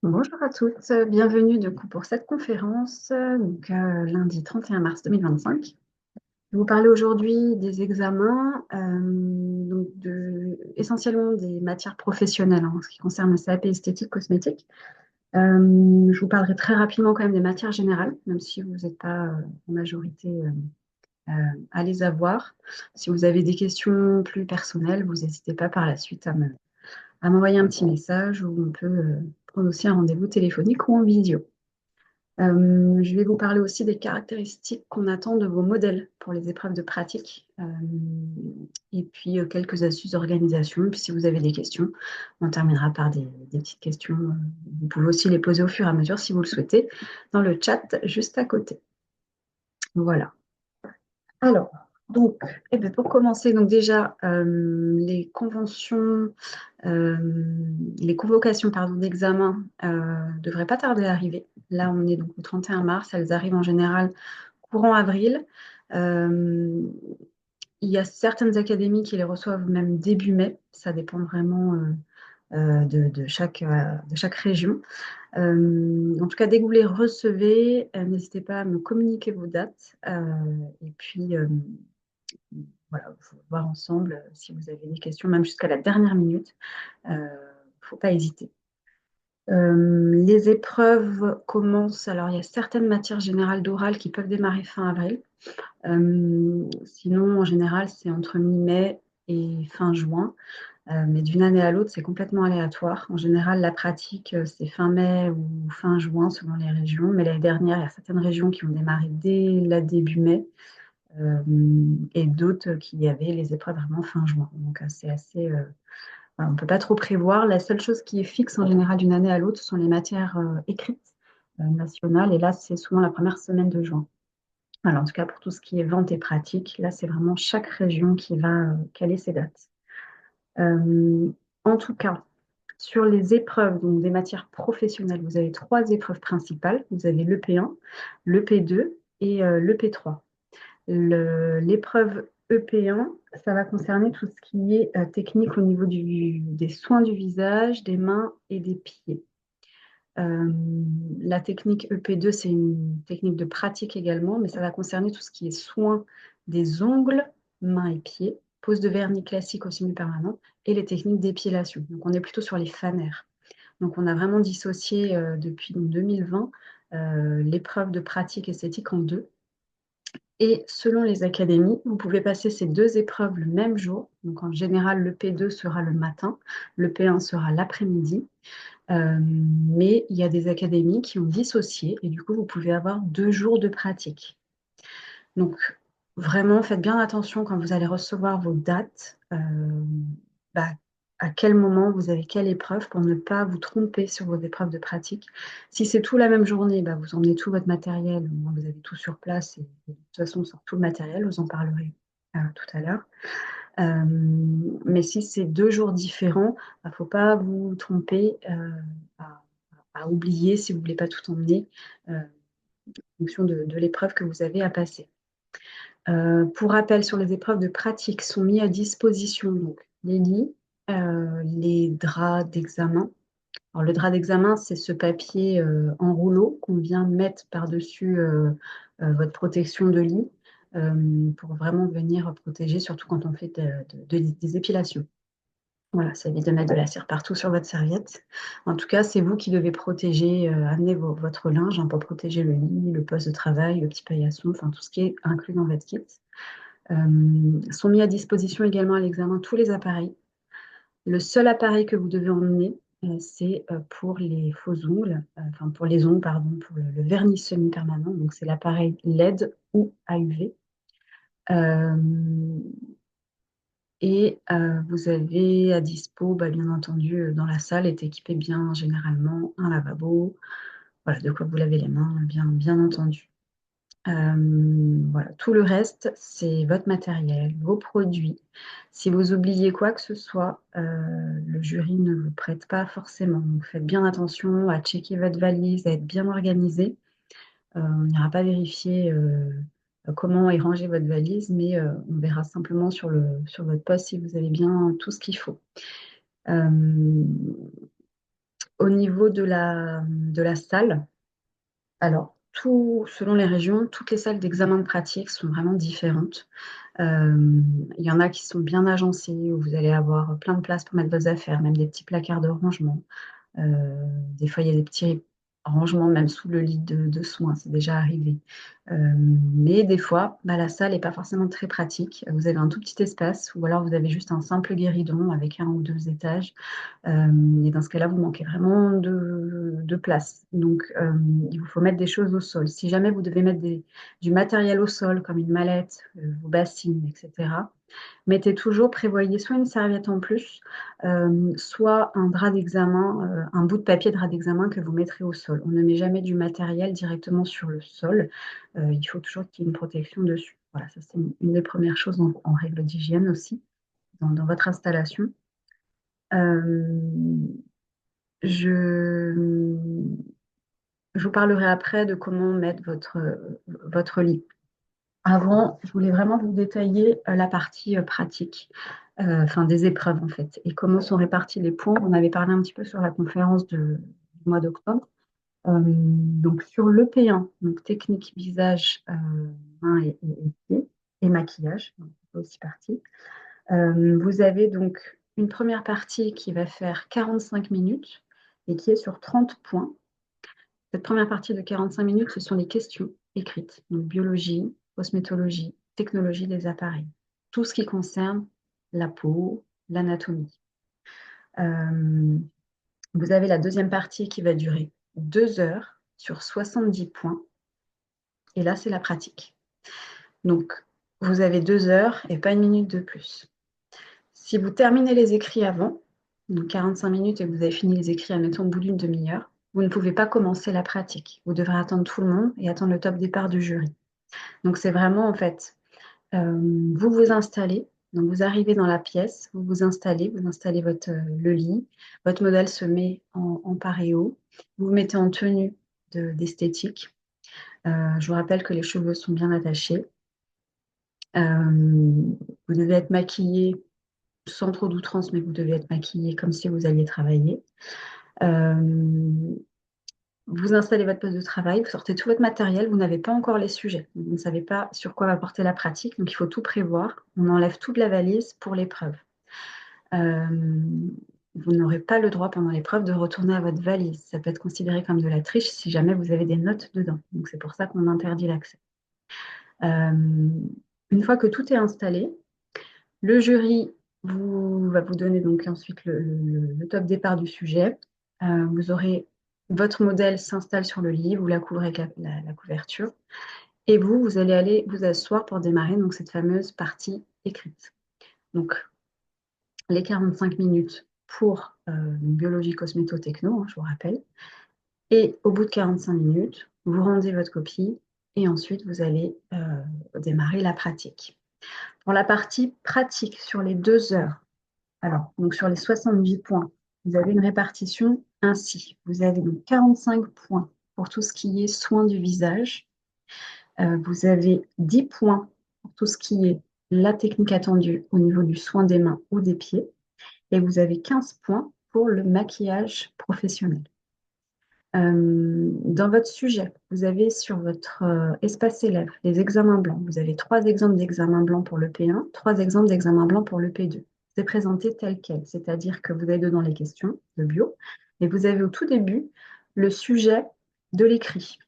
Bonjour à toutes, bienvenue pour cette conférence, lundi 31 mars 2025. Je vais vous parler aujourd'hui des examens, essentiellement des matières professionnelles, en ce qui concerne le CAP esthétique cosmétique. Je vous parlerai très rapidement quand même des matières générales, même si vous n'êtes pas en majorité à les avoir. Si vous avez des questions plus personnelles, vous n'hésitez pas par la suite à m'envoyer un petit message ou on peut prendre aussi un rendez-vous téléphonique ou en visio. Je vais vous parler aussi des caractéristiques qu'on attend de vos modèles pour les épreuves de pratique, et puis quelques astuces d'organisation. Puis si vous avez des questions, on terminera par des petites questions. Vous pouvez aussi les poser au fur et à mesure si vous le souhaitez dans le chat juste à côté. Voilà. Alors, donc, pour commencer, donc déjà, euh, les convocations pardon, d'examen ne devraient pas tarder à arriver. Là, on est donc le 31 mars, elles arrivent en général courant avril. Euh, il y a certaines académies qui les reçoivent même début mai. Ça dépend vraiment de chaque région. En tout cas, dès que vous les recevez, n'hésitez pas à me communiquer vos dates. Et puis, voilà, il faut voir ensemble si vous avez des questions, même jusqu'à la dernière minute. Il ne faut pas hésiter. Les épreuves commencent. Alors, il y a certaines matières générales d'oral qui peuvent démarrer fin avril. Sinon, en général, c'est entre mi-mai et fin juin. Mais d'une année à l'autre, c'est complètement aléatoire. En général, la pratique, c'est fin mai ou fin juin selon les régions. Mais l'année dernière, il y a certaines régions qui ont démarré dès la début mai et d'autres qui avaient les épreuves vraiment fin juin. Donc, c'est assez. On ne peut pas trop prévoir. La seule chose qui est fixe en général d'une année à l'autre, ce sont les matières écrites nationales. Et là, c'est souvent la première semaine de juin. Alors, en tout cas, pour tout ce qui est vente et pratique, là, c'est vraiment chaque région qui va caler ses dates. En tout cas, sur les épreuves, donc des matières professionnelles, vous avez trois épreuves principales. Vous avez l'EP1, l'EP2 et l'EP3. L'épreuve EP1, ça va concerner tout ce qui est technique au niveau des soins du visage, des mains et des pieds. La technique EP2, c'est une technique de pratique également, mais ça va concerner tout ce qui est soins des ongles, mains et pieds, pose de vernis classique au semi-permanent et les techniques d'épilation. Donc on est plutôt sur les fanères. Donc on a vraiment dissocié depuis 2020 l'épreuve de pratique esthétique en deux. Et selon les académies, vous pouvez passer ces deux épreuves le même jour. Donc en général, le P2 sera le matin, le P1 sera l'après-midi. Mais il y a des académies qui ont dissocié et du coup, vous pouvez avoir 2 jours de pratique. Donc vraiment, faites bien attention quand vous allez recevoir vos dates, bah, à quel moment vous avez quelle épreuve pour ne pas vous tromper sur vos épreuves de pratique. Si c'est tout la même journée, bah, vous emmenez tout votre matériel, vous avez tout sur place et de toute façon, on sort tout le matériel, vous en parlerez tout à l'heure. Mais si c'est 2 jours différents, il ne faut pas vous tromper à, à oublier si vous ne voulez pas tout emmener en fonction de l'épreuve que vous avez à passer. Pour rappel, sur les épreuves de pratique sont mis à disposition donc, les lits, les draps d'examen. Alors, le drap d'examen, c'est ce papier en rouleau qu'on vient mettre par-dessus votre protection de lit pour vraiment venir protéger, surtout quand on fait des épilations. Voilà, ça évite de mettre de la cire partout sur votre serviette. En tout cas, c'est vous qui devez protéger, amener votre linge pour protéger le lit, le poste de travail, le petit paillasson, enfin tout ce qui est inclus dans votre kit. Sont mis à disposition également à l'examen tous les appareils. Le seul appareil que vous devez emmener, c'est pour les faux ongles, enfin pour les ongles, pardon, pour le vernis semi-permanent. Donc c'est l'appareil LED ou AUV. Euh, Et vous avez à dispo, bien entendu, dans la salle est équipé bien généralement un lavabo, voilà, de quoi vous lavez les mains, bien entendu. Voilà, tout le reste, c'est votre matériel, vos produits. Si vous oubliez quoi que ce soit, le jury ne vous prête pas forcément. Donc faites bien attention à checker votre valise, à être bien organisé. On n'ira pas vérifier comment est rangée votre valise, mais on verra simplement sur votre poste si vous avez bien tout ce qu'il faut. Euh, Au niveau de la salle, alors, selon les régions, toutes les salles d'examen de pratique sont vraiment différentes. Il y en a qui sont bien agencées, où vous allez avoir plein de place pour mettre vos affaires, même des petits placards de rangement. Des fois, il y a des petits rangements même sous le lit de soins, c'est déjà arrivé. Mais des fois, bah, la salle n'est pas forcément très pratique. Vous avez un tout petit espace ou alors vous avez juste un simple guéridon avec un ou deux étages. Et dans ce cas-là, vous manquez vraiment de place. Donc, il vous faut mettre des choses au sol. Si jamais vous devez mettre du matériel au sol, comme une mallette, vos bassines, etc., mettez toujours, prévoyez soit une serviette en plus, soit un drap d'examen, un bout de papier drap d'examen que vous mettrez au sol. On ne met jamais du matériel directement sur le sol. Il faut toujours qu'il y ait une protection dessus. Voilà, ça c'est une des premières choses en règle d'hygiène aussi dans votre installation. Euh, je, je vous parlerai après de comment mettre votre lit. Avant, je voulais vraiment vous détailler la partie pratique, enfin des épreuves en fait, et comment sont répartis les points. On avait parlé un petit peu sur la conférence du mois d'octobre. Donc sur l'EP1, donc technique visage, mains et pieds, et maquillage, donc c'est aussi partie. Vous avez donc une première partie qui va faire 45 minutes et qui est sur 30 points. Cette première partie de 45 minutes, ce sont les questions écrites, donc biologie, cosmétologie, technologie des appareils, tout ce qui concerne la peau, l'anatomie. Euh, vous avez la deuxième partie qui va durer 2 heures sur 70 points, et là, c'est la pratique. Donc, vous avez 2 heures et pas une minute de plus. Si vous terminez les écrits avant, donc 45 minutes, et que vous avez fini les écrits, admettons, au bout d'une demi-heure, vous ne pouvez pas commencer la pratique. Vous devrez attendre tout le monde et attendre le top départ du jury. Donc, c'est vraiment, en fait, vous vous installez, donc vous arrivez dans la pièce, vous installez le lit, votre modèle se met en paréo, vous vous mettez en tenue d'esthétique. Je vous rappelle que les cheveux sont bien attachés. Vous devez être maquillé sans trop d'outrance, mais vous devez être maquillé comme si vous alliez travailler. Euh, vous installez votre poste de travail, vous sortez tout votre matériel, vous n'avez pas encore les sujets. Vous ne savez pas sur quoi va porter la pratique, donc il faut tout prévoir. On enlève toute la valise pour l'épreuve. Euh, vous n'aurez pas le droit pendant l'épreuve de retourner à votre valise. Ça peut être considéré comme de la triche si jamais vous avez des notes dedans. Donc c'est pour ça qu'on interdit l'accès. Euh, une fois que tout est installé, le jury va vous donner donc ensuite le top départ du sujet. Vous aurez votre modèle s'installe sur le lit, vous la couvrez avec la couverture, et vous allez aller vous asseoir pour démarrer donc cette fameuse partie écrite. Donc les 45 minutes pour biologie cosméto-techno, hein, je vous rappelle, et au bout de 45 minutes, vous rendez votre copie et ensuite vous allez démarrer la pratique. Pour la partie pratique sur les 2 heures, alors, donc sur les 70 points, vous avez une répartition ainsi. Vous avez donc 45 points pour tout ce qui est soins du visage. Vous avez 10 points pour tout ce qui est la technique attendue au niveau du soin des mains ou des pieds. Et vous avez 15 points pour le maquillage professionnel. Dans votre sujet, vous avez sur votre espace élève les examens blancs. Vous avez 3 exemples d'examens blancs pour le P1, 3 exemples d'examens blancs pour le P2. C'est présenté tel quel, c'est-à-dire que vous avez dedans les questions de bio, et vous avez au tout début le sujet de l'écrit.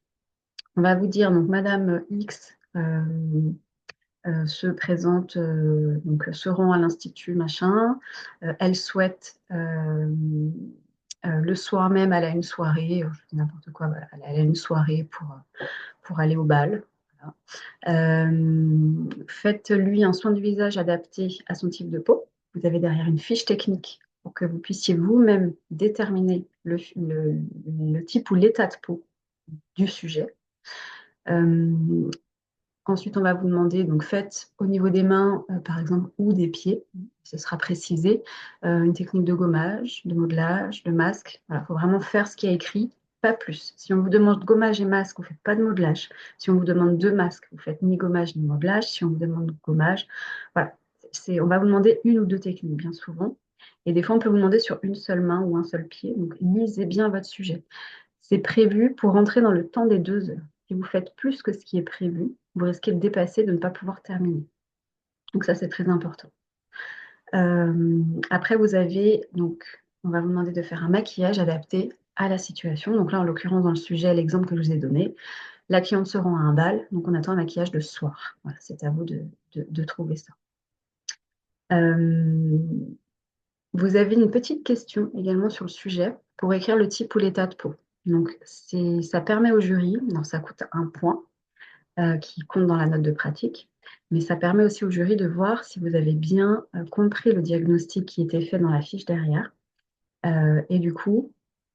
On va vous dire, donc, Madame X se présente, donc se rend à l'institut, machin. Elle souhaite le soir même, elle a une soirée, je dis n'importe quoi, voilà, elle a une soirée pour aller au bal. Voilà. Faites-lui un soin du visage adapté à son type de peau. Vous avez derrière une fiche technique pour que vous puissiez vous-même déterminer le type ou l'état de peau du sujet. Euh, Ensuite, on va vous demander, donc faites au niveau des mains, par exemple, ou des pieds, ce sera précisé, une technique de gommage, de modelage, de masque. Voilà, il faut vraiment faire ce qui est écrit, pas plus. Si on vous demande gommage et masque, vous ne faites pas de modelage. Si on vous demande deux masques, vous ne faites ni gommage ni modelage. Si on vous demande gommage, voilà. On va vous demander une ou deux techniques, bien souvent. Et des fois, on peut vous demander sur une seule main ou un seul pied. Donc, lisez bien votre sujet. C'est prévu pour rentrer dans le temps des 2 heures. Si vous faites plus que ce qui est prévu, vous risquez de dépasser, de ne pas pouvoir terminer. Donc ça, c'est très important. Après, vous avez donc, on va vous demander de faire un maquillage adapté à la situation. Donc là, en l'occurrence, dans le sujet, l'exemple que je vous ai donné, la cliente se rend à un bal, donc on attend un maquillage de soir. Voilà, c'est à vous de trouver ça. Vous avez une petite question également sur le sujet pour écrire le type ou l'état de peau. Donc, ça permet au jury, alors ça coûte 1 point qui compte dans la note de pratique, mais ça permet aussi au jury de voir si vous avez bien compris le diagnostic qui était fait dans la fiche derrière. Et du coup,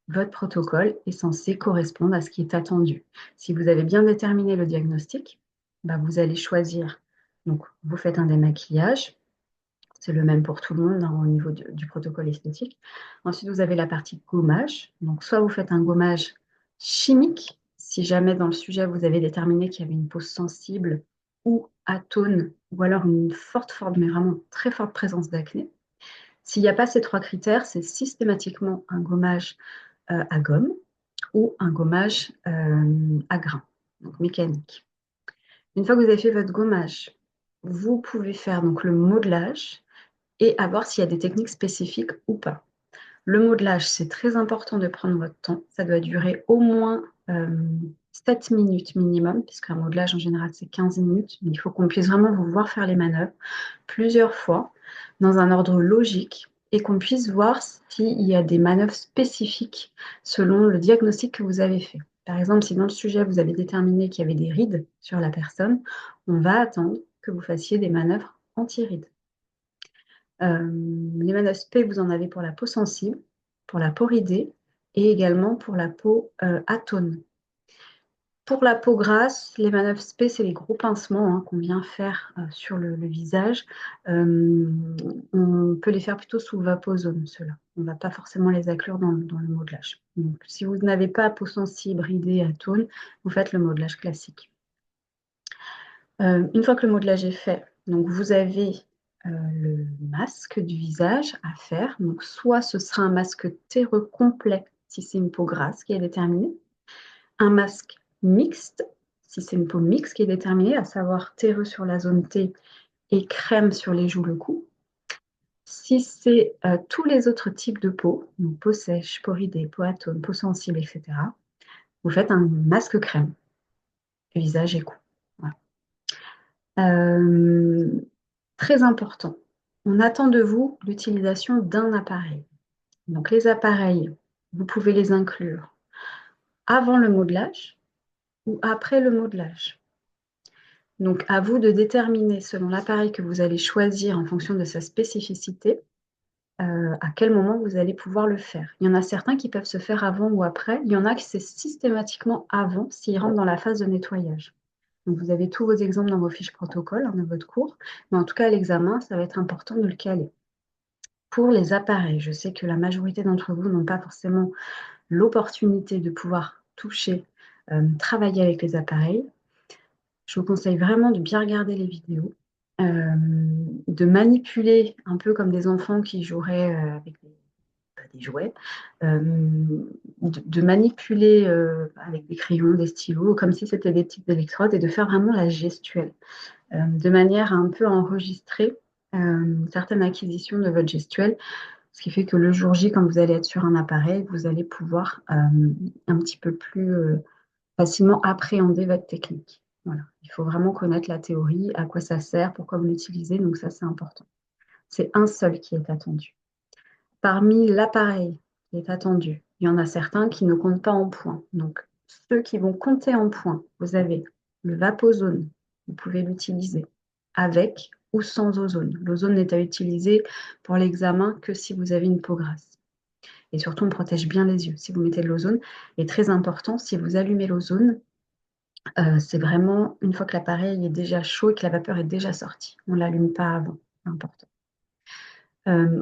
votre protocole est censé correspondre à ce qui est attendu. Si vous avez bien déterminé le diagnostic, bah, vous allez choisir. Donc, vous faites un démaquillage. C'est le même pour tout le monde au niveau du protocole esthétique. Ensuite, vous avez la partie gommage. Donc, soit vous faites un gommage chimique, si jamais dans le sujet, vous avez déterminé qu'il y avait une peau sensible ou atone, ou alors une forte, mais vraiment très forte présence d'acné. S'il n'y a pas ces 3 critères, c'est systématiquement un gommage à gomme ou un gommage à grains, donc mécanique. Une fois que vous avez fait votre gommage, vous pouvez faire donc le modelage et à voir s'il y a des techniques spécifiques ou pas. Le modelage, c'est très important de prendre votre temps. Ça doit durer au moins 7 minutes minimum, puisqu'un modelage en général c'est 15 minutes, mais il faut qu'on puisse vraiment vous voir faire les manœuvres plusieurs fois dans un ordre logique et qu'on puisse voir s'il y a des manœuvres spécifiques selon le diagnostic que vous avez fait. Par exemple, si dans le sujet vous avez déterminé qu'il y avait des rides sur la personne, on va attendre que vous fassiez des manœuvres anti-rides. Les manœuvres P, vous en avez pour la peau sensible, pour la peau ridée et également pour la peau atone. Pour la peau grasse, les manœuvres SP, c'est les gros pincements qu'on vient faire sur le visage. On peut les faire plutôt sous vaposone, ceux-là. On ne va pas forcément les inclure dans le modelage. Donc, si vous n'avez pas peau sensible, ridée, atone, vous faites le modelage classique. Une fois que le modelage est fait, donc vous avez le masque du visage à faire. Donc, soit ce sera un masque terreux complet si c'est une peau grasse qui est déterminée, un masque mixte si c'est une peau mixte qui est déterminée, à savoir terreux sur la zone T et crème sur les joues, le cou. Si c'est tous les autres types de peau, donc peau sèche, peau ridée, peau atone, peau sensible, etc., vous faites un masque crème, visage et cou. Voilà. Très important, on attend de vous l'utilisation d'un appareil. Donc les appareils, vous pouvez les inclure avant le modelage ou après le modelage. Donc à vous de déterminer selon l'appareil que vous allez choisir en fonction de sa spécificité, à quel moment vous allez pouvoir le faire. Il y en a certains qui peuvent se faire avant ou après, il y en a qui c'est systématiquement avant s'ils rentrent dans la phase de nettoyage. Donc vous avez tous vos exemples dans vos fiches protocole de votre cours, mais en tout cas à l'examen, ça va être important de le caler. Pour les appareils, je sais que la majorité d'entre vous n'ont pas forcément l'opportunité de pouvoir toucher, travailler avec les appareils. Je vous conseille vraiment de bien regarder les vidéos, de manipuler un peu comme des enfants qui joueraient avec des jouets, de manipuler avec des crayons, des stylos, comme si c'était des types d'électrodes et de faire vraiment la gestuelle, de manière à un peu enregistrer certaines acquisitions de votre gestuelle, ce qui fait que le jour J, quand vous allez être sur un appareil, vous allez pouvoir un petit peu plus facilement appréhender votre technique. Voilà. Il faut vraiment connaître la théorie, à quoi ça sert, pourquoi vous l'utilisez, donc ça c'est important. C'est un seul qui est attendu. Parmi l'appareil qui est attendu, il y en a certains qui ne comptent pas en points. Donc ceux qui vont compter en points, vous avez le Vaposone, vous pouvez l'utiliser avec ou sans ozone. L'ozone n'est à utiliser pour l'examen que si vous avez une peau grasse. Et surtout, on protège bien les yeux si vous mettez de l'ozone. Et très important, si vous allumez l'ozone, c'est vraiment une fois que l'appareil est déjà chaud et que la vapeur est déjà sortie. On ne l'allume pas avant, c'est important.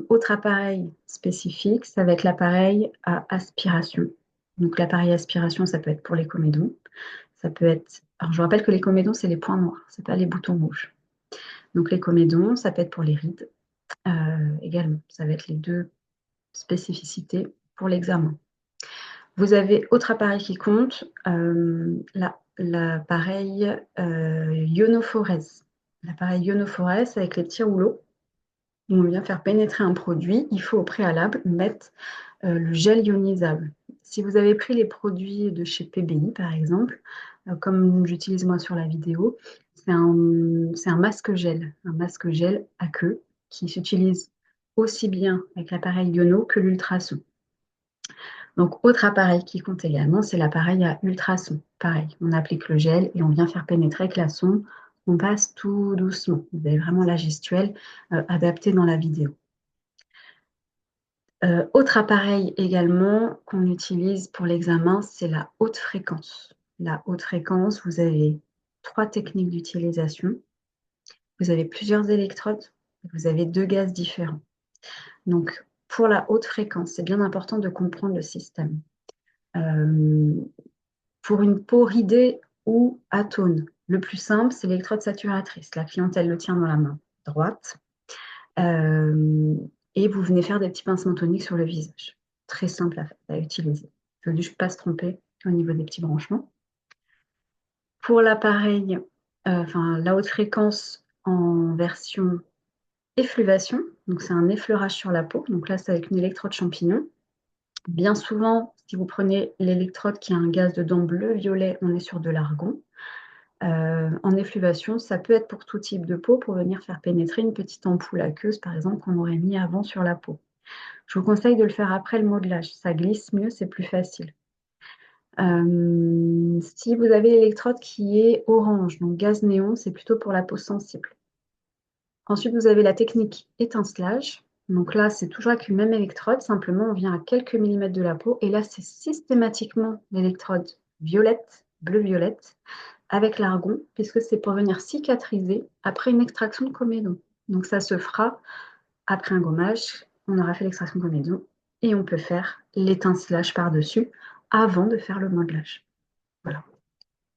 Autre appareil spécifique, ça va être l'appareil à aspiration. Donc l'appareil à aspiration, ça peut être pour les comédons. Ça peut être... Alors je vous rappelle que les comédons, c'est les points noirs, ce n'est pas les boutons rouges. Donc les comédons, ça peut être pour les rides. également. Ça va être les deux spécificités pour l'examen. Vous avez autre appareil qui compte, l'appareil ionophorèse. L'appareil ionophorèse avec les petits rouleaux, où on vient faire pénétrer un produit. Il faut au préalable mettre le gel ionisable. Si vous avez pris les produits de chez PBI, par exemple, comme j'utilise moi sur la vidéo, c'est un masque gel à queue qui s'utilise aussi bien avec l'appareil iono que l'ultrason. Donc, autre appareil qui compte également, c'est l'appareil à ultrasons. Pareil, on applique le gel et on vient faire pénétrer avec la sonde. On passe tout doucement. Vous avez vraiment la gestuelle adaptée dans la vidéo. Autre appareil également qu'on utilise pour l'examen, c'est la haute fréquence. La haute fréquence, vous avez 3 techniques d'utilisation. Vous avez plusieurs électrodes, vous avez 2 gaz différents. Donc, pour la haute fréquence, c'est bien important de comprendre le système. Pour une peau ridée ou atone, le plus simple, c'est l'électrode saturatrice. La clientèle le tient dans la main droite. Et vous venez faire des petits pincements toniques sur le visage. Très simple à utiliser. Il ne faut juste pas se tromper au niveau des petits branchements. Pour l'appareil, la haute fréquence en version effluvation, donc c'est un effleurage sur la peau. Donc là, c'est avec une électrode champignon. Bien souvent, si vous prenez l'électrode qui a un gaz dedans bleu-violet, on est sur de l'argon. En effluvation, ça peut être pour tout type de peau, pour venir faire pénétrer une petite ampoule aqueuse, par exemple, qu'on aurait mis avant sur la peau. Je vous conseille de le faire après le modelage. Ça glisse mieux, c'est plus facile. Si vous avez l'électrode qui est orange, donc gaz néon, c'est plutôt pour la peau sensible. Ensuite, vous avez la technique étincelage. Donc là, c'est toujours avec une même électrode, simplement on vient à quelques millimètres de la peau. Et là, c'est systématiquement l'électrode violette, bleu-violette, avec l'argon, puisque c'est pour venir cicatriser après une extraction de comédon. Donc ça se fera après un gommage. On aura fait l'extraction de comédon et on peut faire l'étincelage par-dessus avant de faire le modelage. Voilà.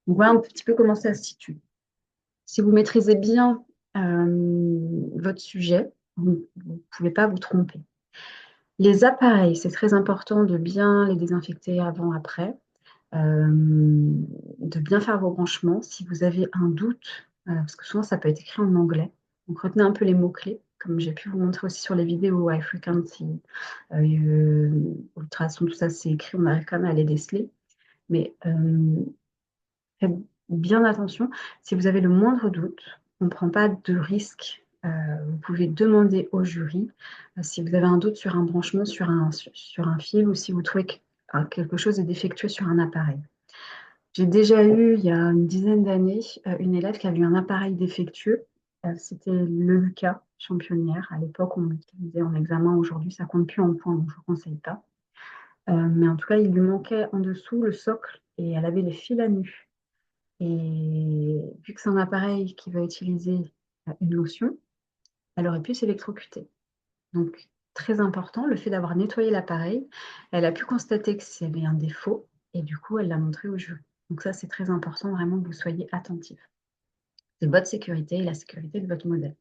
Donc voilà un petit peu comment ça se situe. Si vous maîtrisez bien votre sujet, vous ne pouvez pas vous tromper. Les appareils, c'est très important de bien les désinfecter avant, après, de bien faire vos branchements. Si vous avez un doute, parce que souvent ça peut être écrit en anglais, donc retenez un peu les mots-clés, comme j'ai pu vous montrer aussi sur les vidéos, high frequency, ultrason, tout ça c'est écrit, on arrive quand même à les déceler. Mais faites bien attention. Si vous avez le moindre doute, on ne prend pas de risque. Vous pouvez demander au jury si vous avez un doute sur un branchement, sur un fil, ou si vous trouvez que quelque chose est défectueux sur un appareil. J'ai déjà eu, il y a une dizaine d'années, une élève qui avait eu un appareil défectueux. C'était le Lucas championnière. À l'époque, on l'utilisait en examen. Aujourd'hui, ça ne compte plus en points, donc je ne vous conseille pas. Mais en tout cas, il lui manquait en dessous le socle et elle avait les fils à nu. Et vu que c'est un appareil qui va utiliser une lotion, elle aurait pu s'électrocuter. Donc, très important, le fait d'avoir nettoyé l'appareil, elle a pu constater que s'il y avait un défaut et du coup, elle l'a montré au jury. Donc ça, c'est très important vraiment que vous soyez attentif. C'est votre sécurité et la sécurité de votre modèle.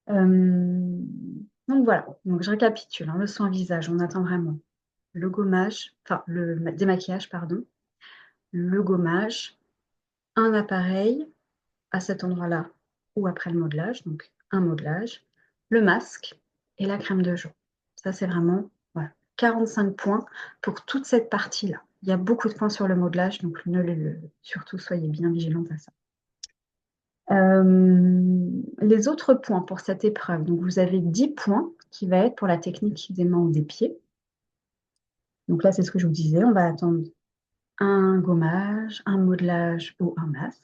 Donc voilà, donc je récapitule. Le soin visage, on attend vraiment le gommage, le démaquillage, pardon, le gommage, un appareil à cet endroit-là ou après le modelage, donc un modelage, le masque et la crème de jour. Ça, c'est vraiment 45 points pour toute cette partie-là. Il y a beaucoup de points sur le modelage, donc surtout soyez bien vigilante à ça. Les autres points pour cette épreuve, donc vous avez 10 points qui va être pour la technique des mains ou des pieds. Donc là, c'est ce que je vous disais, on va attendre un gommage, un modelage ou un masque.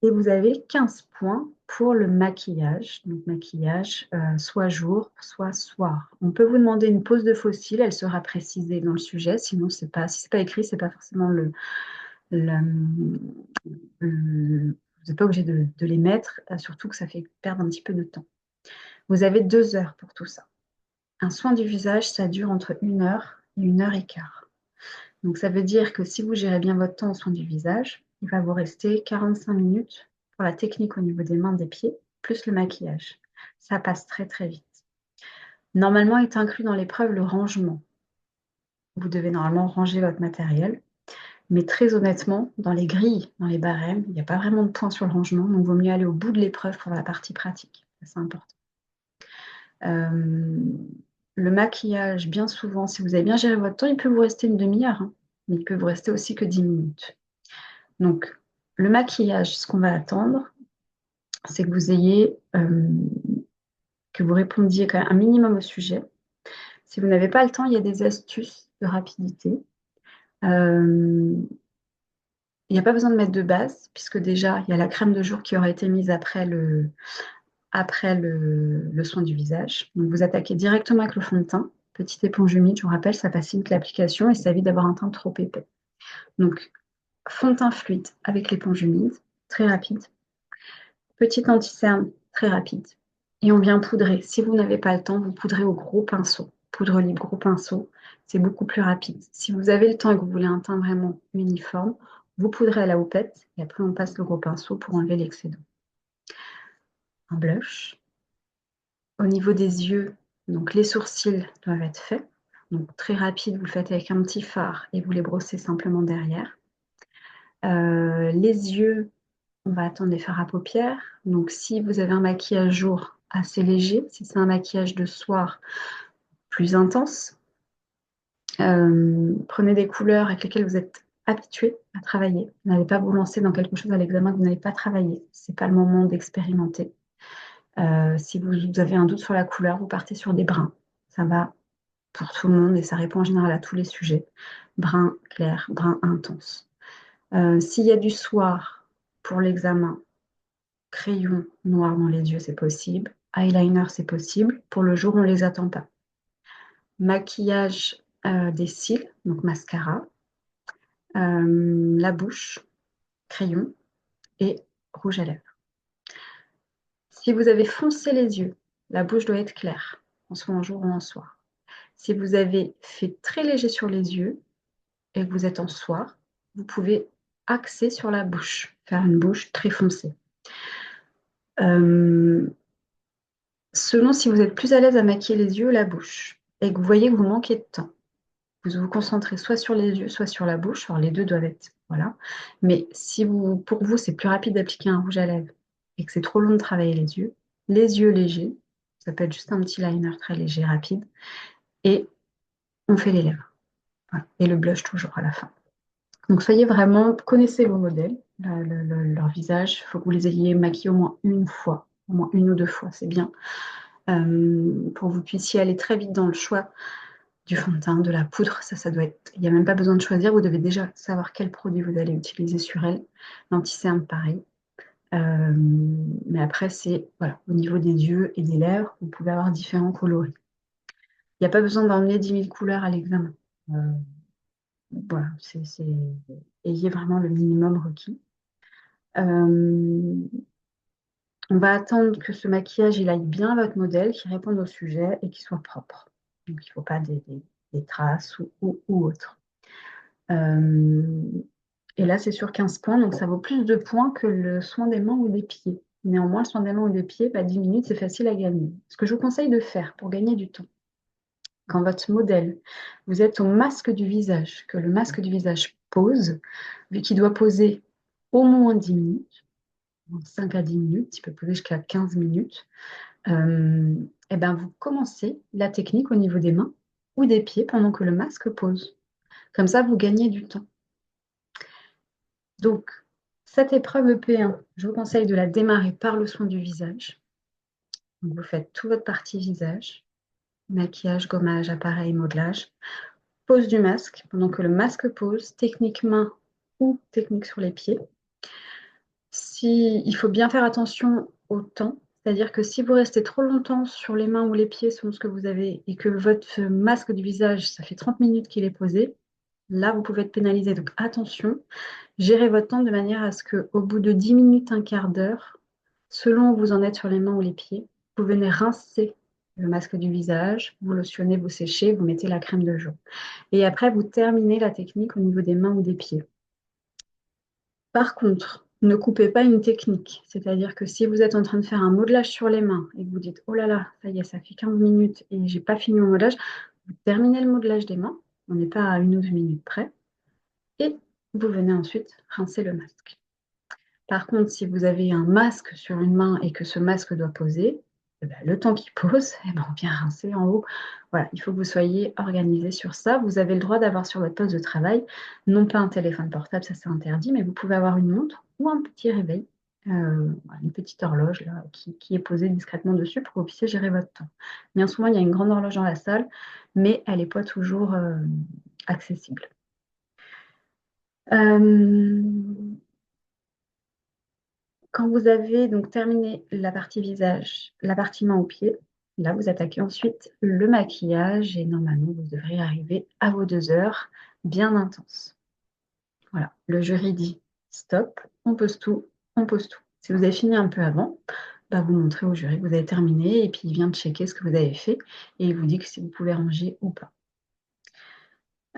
Et vous avez 15 points pour le maquillage. Donc maquillage, soit jour, soit soir. On peut vous demander une pose de fossile, elle sera précisée dans le sujet. Sinon, si ce n'est pas écrit, ce n'est pas forcément vous n'êtes pas obligé de les mettre, surtout que ça fait perdre un petit peu de temps. Vous avez 2 heures pour tout ça. Un soin du visage, ça dure entre 1 heure et 1 heure et quart. Donc ça veut dire que si vous gérez bien votre temps au soin du visage, il va vous rester 45 minutes pour la technique au niveau des mains, des pieds, plus le maquillage. Ça passe très, très vite. Normalement est inclus dans l'épreuve le rangement. Vous devez normalement ranger votre matériel, mais très honnêtement, dans les grilles, dans les barèmes, il n'y a pas vraiment de point sur le rangement, donc il vaut mieux aller au bout de l'épreuve pour la partie pratique. C'est important. Le maquillage, bien souvent, si vous avez bien géré votre temps, il peut vous rester une demi-heure, hein, mais il peut vous rester aussi que 10 minutes. Donc, le maquillage, ce qu'on va attendre, c'est que vous ayez, que vous répondiez quand même un minimum au sujet. Si vous n'avez pas le temps, il y a des astuces de rapidité. Il n'y a pas besoin de mettre de base, puisque déjà, il y a la crème de jour qui aura été mise après le soin du visage. Donc, vous attaquez directement avec le fond de teint. Petite éponge humide, je vous rappelle, ça facilite l'application et ça évite d'avoir un teint trop épais. Donc, fond de teint fluide avec l'éponge humide, très rapide. Petit anti-cerne, très rapide. Et on vient poudrer. Si vous n'avez pas le temps, vous poudrez au gros pinceau. Poudre libre, gros pinceau, c'est beaucoup plus rapide. Si vous avez le temps et que vous voulez un teint vraiment uniforme, vous poudrez à la houppette et après on passe le gros pinceau pour enlever l'excédent. Un blush. Au niveau des yeux, donc les sourcils doivent être faits. Donc très rapide, vous le faites avec un petit fard et vous les brossez simplement derrière. Les yeux, on va attendre les fards à paupières. Donc si vous avez un maquillage jour assez léger, si c'est un maquillage de soir plus intense, prenez des couleurs avec lesquelles vous êtes habitué à travailler. N'allez pas vous lancer dans quelque chose à l'examen que vous n'avez pas travaillé. Ce n'est pas le moment d'expérimenter. Si vous avez un doute sur la couleur, vous partez sur des bruns. Ça va pour tout le monde et ça répond en général à tous les sujets. Brun clair, brun intense. S'il y a du soir pour l'examen, crayon noir dans les yeux, c'est possible. Eyeliner, c'est possible. Pour le jour, on ne les attend pas. Maquillage des cils, donc mascara. La bouche, crayon et rouge à lèvres. Si vous avez foncé les yeux, la bouche doit être claire, en soit en jour ou en soir. Si vous avez fait très léger sur les yeux et que vous êtes en soir, vous pouvez axer sur la bouche, faire une bouche très foncée. Selon si vous êtes plus à l'aise à maquiller les yeux ou la bouche et que vous voyez que vous manquez de temps, vous vous concentrez soit sur les yeux, soit sur la bouche. Alors les deux doivent être, voilà. Mais si pour vous, c'est plus rapide d'appliquer un rouge à lèvres et que c'est trop long de travailler les yeux légers, ça peut être juste un petit liner très léger, rapide, et on fait les lèvres. Voilà. Et le blush toujours à la fin. Donc soyez vraiment, connaissez vos modèles, leur visage. Il faut que vous les ayez maquillés au moins une fois, au moins une ou deux fois, c'est bien, pour que vous puissiez aller très vite dans le choix du fond de teint, de la poudre, ça doit être. Il n'y a même pas besoin de choisir, vous devez déjà savoir quel produit vous allez utiliser sur elle. L'anti-cerne, pareil. Mais après, c'est voilà, au niveau des yeux et des lèvres, vous pouvez avoir différents coloris. Il n'y a pas besoin d'emmener 10 000 couleurs à l'examen. Voilà, ayez vraiment le minimum requis. On va attendre que ce maquillage il aille bien à votre modèle, qu'il réponde au sujet et qu'il soit propre. Donc, il ne faut pas des traces ou autre. Et là, c'est sur 15 points, donc ça vaut plus de points que le soin des mains ou des pieds. Néanmoins, le soin des mains ou des pieds, 10 minutes, c'est facile à gagner. Ce que je vous conseille de faire pour gagner du temps, quand votre modèle, vous êtes au masque du visage, que le masque du visage pose, vu qu'il doit poser au moins 10 minutes, 5 à 10 minutes, il peut poser jusqu'à 15 minutes, et ben vous commencez la technique au niveau des mains ou des pieds pendant que le masque pose. Comme ça, vous gagnez du temps. Donc, cette épreuve EP1, je vous conseille de la démarrer par le soin du visage. Donc, vous faites toute votre partie visage, maquillage, gommage, appareil, modelage, pose du masque, pendant que le masque pose, technique main ou technique sur les pieds. Il faut bien faire attention au temps, c'est-à-dire que si vous restez trop longtemps sur les mains ou les pieds selon ce que vous avez et que votre masque du visage, ça fait 30 minutes qu'il est posé, là, vous pouvez être pénalisé. Donc, attention, gérez votre temps de manière à ce qu'au bout de 10 minutes, un quart d'heure, selon où vous en êtes sur les mains ou les pieds, vous venez rincer le masque du visage, vous lotionnez, vous séchez, vous mettez la crème de jour. Et après, vous terminez la technique au niveau des mains ou des pieds. Par contre, Ne coupez pas une technique. C'est-à-dire que si vous êtes en train de faire un modelage sur les mains et que vous dites, oh là là, ça y est, ça fait 15 minutes et j'ai pas fini mon modelage, vous terminez le modelage des mains, on n'est pas à 1 ou 2 minutes près, et vous venez ensuite rincer le masque. Par contre, si vous avez un masque sur une main et que ce masque doit poser, eh ben, le temps qu'il pose, eh ben, on vient rincer en haut. Voilà, il faut que vous soyez organisé sur ça. Vous avez le droit d'avoir sur votre poste de travail, non pas un téléphone portable, ça c'est interdit, mais vous pouvez avoir une montre ou un petit réveil, une petite horloge là, qui est posée discrètement dessus pour que vous puissiez gérer votre temps. Bien souvent, il y a une grande horloge dans la salle, mais elle n'est pas toujours accessible. Euh, Quand vous avez donc terminé la partie visage, la partie main aux pieds, là, vous attaquez ensuite le maquillage et normalement, vous devrez arriver à vos 2 heures bien intenses. Voilà, le jury dit stop, on pose tout, on pose tout. Si vous avez fini un peu avant, bah, vous montrez au jury que vous avez terminé et puis il vient de checker ce que vous avez fait et il vous dit que si vous pouvez ranger ou pas.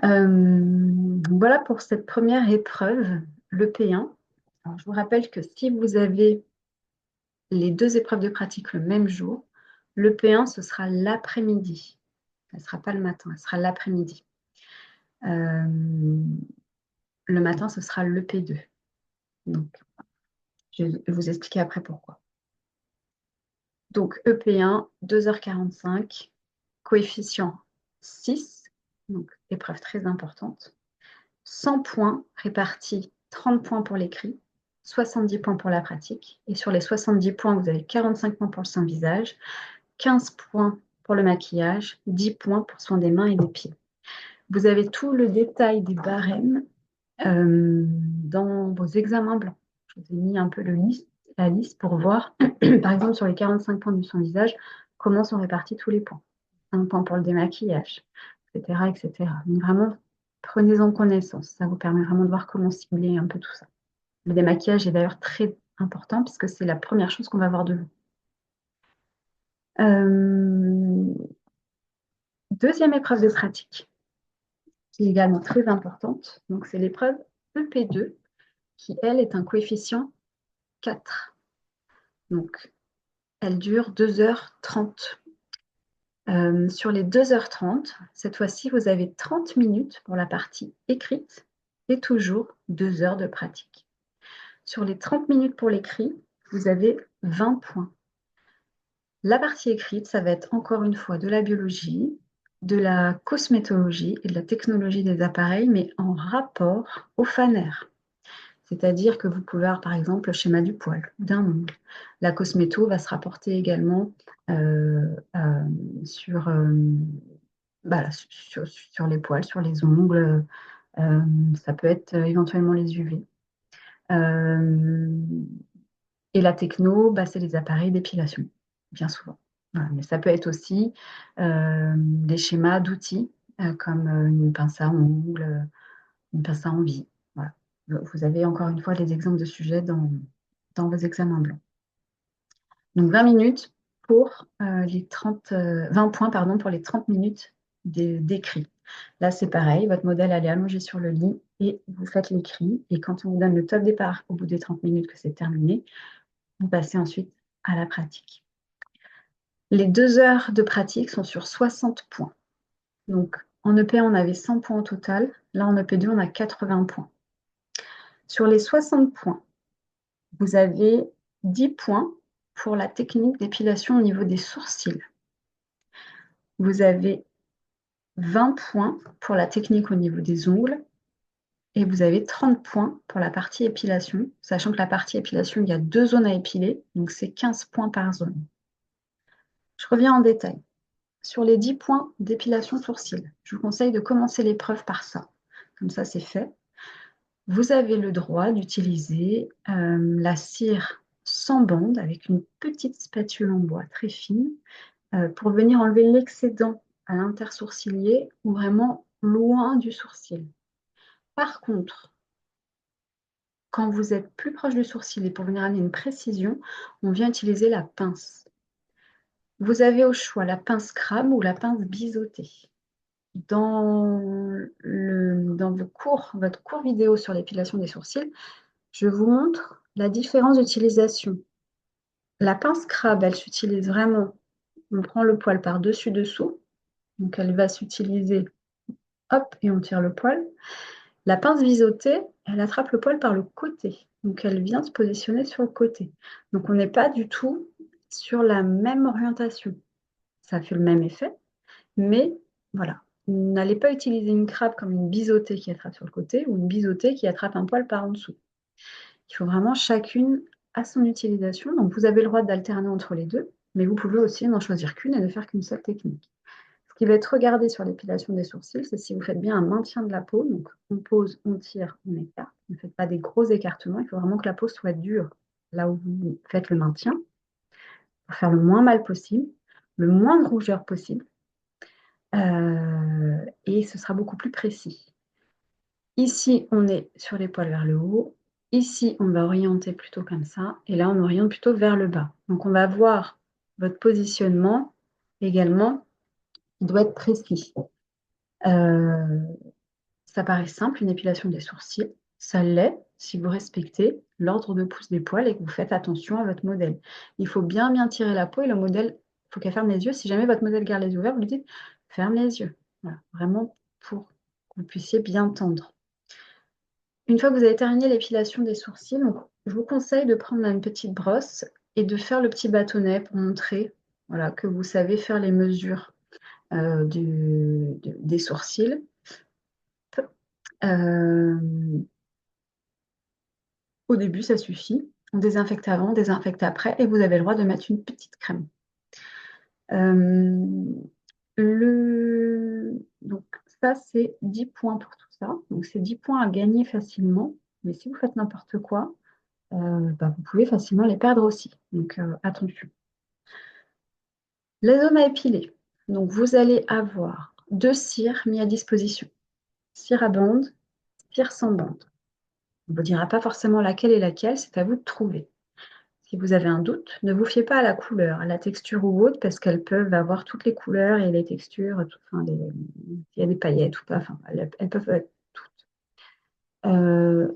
Voilà pour cette première épreuve, le P1. Alors, je vous rappelle que si vous avez les 2 épreuves de pratique le même jour. Le P1, ce sera l'après-midi. Elle ne sera pas le matin, elle sera l'après-midi. Le matin, ce sera le P2. Donc, je vais vous expliquer après pourquoi. Donc, EP1, 2h45, coefficient 6, donc épreuve très importante. 100 points répartis, 30 points pour l'écrit, 70 points pour la pratique. Et sur les 70 points, vous avez 45 points pour le soin visage, 15 points pour le maquillage, 10 points pour soin des mains et des pieds. Vous avez tout le détail des barèmes dans vos examens blancs. Je vous ai mis un peu la liste pour voir, par exemple, sur les 45 points du soin visage, comment sont répartis tous les points. Un point pour le démaquillage, etc., etc. Donc vraiment, prenez-en connaissance. Ça vous permet vraiment de voir comment cibler un peu tout ça. Le démaquillage est d'ailleurs très important puisque c'est la première chose qu'on va voir de vous. Deuxième épreuve de pratique, qui est également très importante. Donc, c'est l'épreuve EP2, qui, elle, est un coefficient 4. Donc, elle dure 2h30. Sur les 2h30, cette fois-ci, vous avez 30 minutes pour la partie écrite et toujours 2 heures de pratique. Sur les 30 minutes pour l'écrit, vous avez 20 points. La partie écrite, ça va être encore une fois de la biologie, de la cosmétologie et de la technologie des appareils, mais en rapport au FANER. C'est-à-dire que vous pouvez avoir par exemple le schéma du poil, d'un ongle. La cosméto va se rapporter également sur, sur les poils, sur les ongles. Ça peut être éventuellement les UV. Et la techno, c'est les appareils d'épilation, bien souvent. Voilà. Mais ça peut être aussi des schémas d'outils, comme une pince à ongles, une pince à envie. Voilà. Vous avez encore une fois les exemples de sujets dans vos examens blancs. Donc 20 minutes pour 20 points pardon, pour les 30 minutes d'écrit. Là, c'est pareil, votre modèle, elle est allongée sur le lit et vous faites l'écrit. Et quand on vous donne le top départ au bout des 30 minutes que c'est terminé, vous passez ensuite à la pratique. Les 2 heures de pratique sont sur 60 points. Donc, en EP1, on avait 100 points au total. Là, en EP2, on a 80 points. Sur les 60 points, vous avez 10 points pour la technique d'épilation au niveau des sourcils. Vous avez 20 points pour la technique au niveau des ongles. Et vous avez 30 points pour la partie épilation, sachant que la partie épilation, il y a 2 zones à épiler, donc c'est 15 points par zone. Je reviens en détail. Sur les 10 points d'épilation sourcils, je vous conseille de commencer l'épreuve par ça. Comme ça, c'est fait. Vous avez le droit d'utiliser la cire sans bande avec une petite spatule en bois très fine pour venir enlever l'excédent à l'intersourcilier ou vraiment loin du sourcil. Par contre, quand vous êtes plus proche du sourcil et pour venir amener une précision, on vient utiliser la pince. Vous avez au choix la pince crabe ou la pince biseautée. Dans votre cours vidéo sur l'épilation des sourcils, je vous montre La différence d'utilisation. La pince crabe, elle s'utilise vraiment, on prend le poil par-dessus dessous, donc elle va s'utiliser, hop, et on tire le poil. La pince biseautée, elle attrape le poil par le côté, donc elle vient se positionner sur le côté. Donc on n'est pas du tout sur la même orientation. Ça fait le même effet, mais voilà. N'allez pas utiliser une crabe comme une biseautée qui attrape sur le côté ou une biseautée qui attrape un poil par en dessous. Il faut vraiment chacune à son utilisation. Donc vous avez le droit d'alterner entre les deux, mais vous pouvez aussi n'en choisir qu'une et ne faire qu'une seule technique. Ce qui va être regardé sur l'épilation des sourcils, c'est si vous faites bien un maintien de la peau. Donc on pose, on tire, on écarte. Ne faites pas des gros écartements. Il faut vraiment que la peau soit dure là où vous faites le maintien pour faire le moins mal possible, le moins de rougeur possible. Et ce sera beaucoup plus précis. Ici, on est sur les poils vers le haut. Ici, on va orienter plutôt comme ça. Et là, on oriente plutôt vers le bas. Donc, on va voir votre positionnement également qui doit être précis. Ça paraît simple, une épilation des sourcils. Ça l'est si vous respectez l'ordre de pouce des poils et que vous faites attention à votre modèle. Il faut bien tirer la peau et le modèle, il faut qu'elle ferme les yeux. Si jamais votre modèle garde les yeux ouverts, vous lui dites ferme les yeux. Voilà, vraiment pour que vous puissiez bien tendre. Une fois que vous avez terminé l'épilation des sourcils, donc, je vous conseille de prendre une petite brosse et de faire le petit bâtonnet pour montrer voilà, que vous savez faire les mesures des sourcils. Euh, Au début, ça suffit. On désinfecte avant, on désinfecte après, et vous avez le droit de mettre une petite crème. Euh, Donc ça, c'est 10 points pour tout ça. Donc c'est 10 points à gagner facilement. Mais si vous faites n'importe quoi, vous pouvez facilement les perdre aussi. Donc attention. Les hommes à épiler. Donc vous allez avoir 2 cires mis à disposition. Cire à bande, cire sans bande. On ne vous dira pas forcément laquelle est laquelle, c'est à vous de trouver. Si vous avez un doute, ne vous fiez pas à la couleur, à la texture ou autre, parce qu'elles peuvent avoir toutes les couleurs et les textures, il y a des paillettes ou pas, enfin, elles peuvent être toutes. Euh,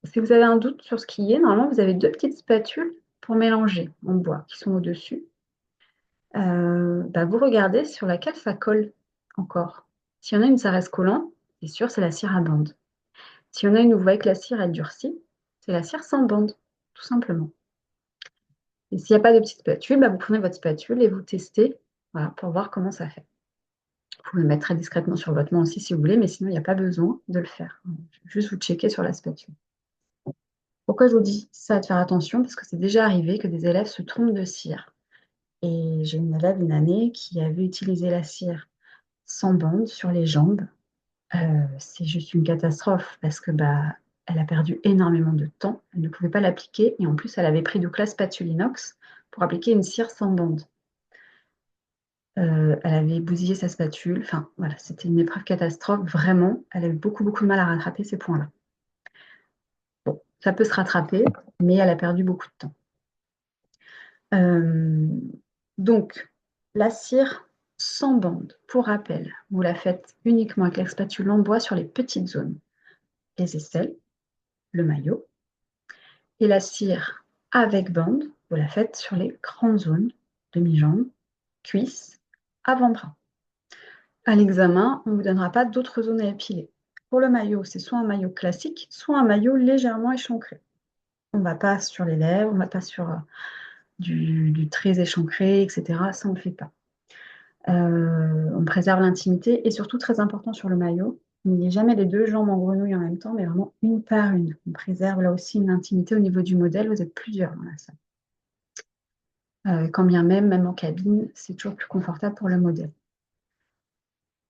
Si vous avez un doute sur ce qui est, normalement, vous avez 2 petites spatules pour mélanger en bois qui sont au-dessus. Vous regardez sur laquelle ça colle encore. S'il y en a une, ça reste collant, c'est sûr, c'est la cire à bande. S'il y en a une où vous voyez que la cire est durcie, c'est la cire sans bande, tout simplement. Et s'il n'y a pas de petite spatule, vous prenez votre spatule et vous testez voilà, pour voir comment ça fait. Vous pouvez le mettre très discrètement sur votre main aussi si vous voulez, mais sinon, il n'y a pas besoin de le faire. Juste vous checker sur la spatule. Pourquoi je vous dis ça de faire attention? Parce que c'est déjà arrivé que des élèves se trompent de cire. Et j'ai une élève une année qui avait utilisé la cire sans bande sur les jambes. C'est juste une catastrophe parce que elle a perdu énormément de temps. Elle ne pouvait pas l'appliquer et en plus, elle avait pris du classe spatule inox pour appliquer une cire sans bande. Elle avait bousillé sa spatule. Enfin, voilà, c'était une épreuve catastrophe. Vraiment, elle avait beaucoup, beaucoup de mal à rattraper ces points-là. Bon, ça peut se rattraper, mais elle a perdu beaucoup de temps. Euh, donc, la cire sans bande, pour rappel, vous la faites uniquement avec la spatule en bois sur les petites zones, les aisselles, le maillot. Et la cire avec bande, vous la faites sur les grandes zones, demi-jambe, cuisses, avant-bras. À l'examen, on ne vous donnera pas d'autres zones à épiler. Pour le maillot, c'est soit un maillot classique, soit un maillot légèrement échancré. On ne va pas sur les lèvres, on ne va pas sur du très échancré, etc. Ça, on ne le fait pas. On préserve l'intimité et surtout, très important sur le maillot, il n'y a jamais les 2 jambes en grenouille en même temps, mais vraiment une par une. On préserve là aussi une intimité au niveau du modèle, vous êtes plusieurs dans la salle. Quand bien même en cabine, c'est toujours plus confortable pour le modèle.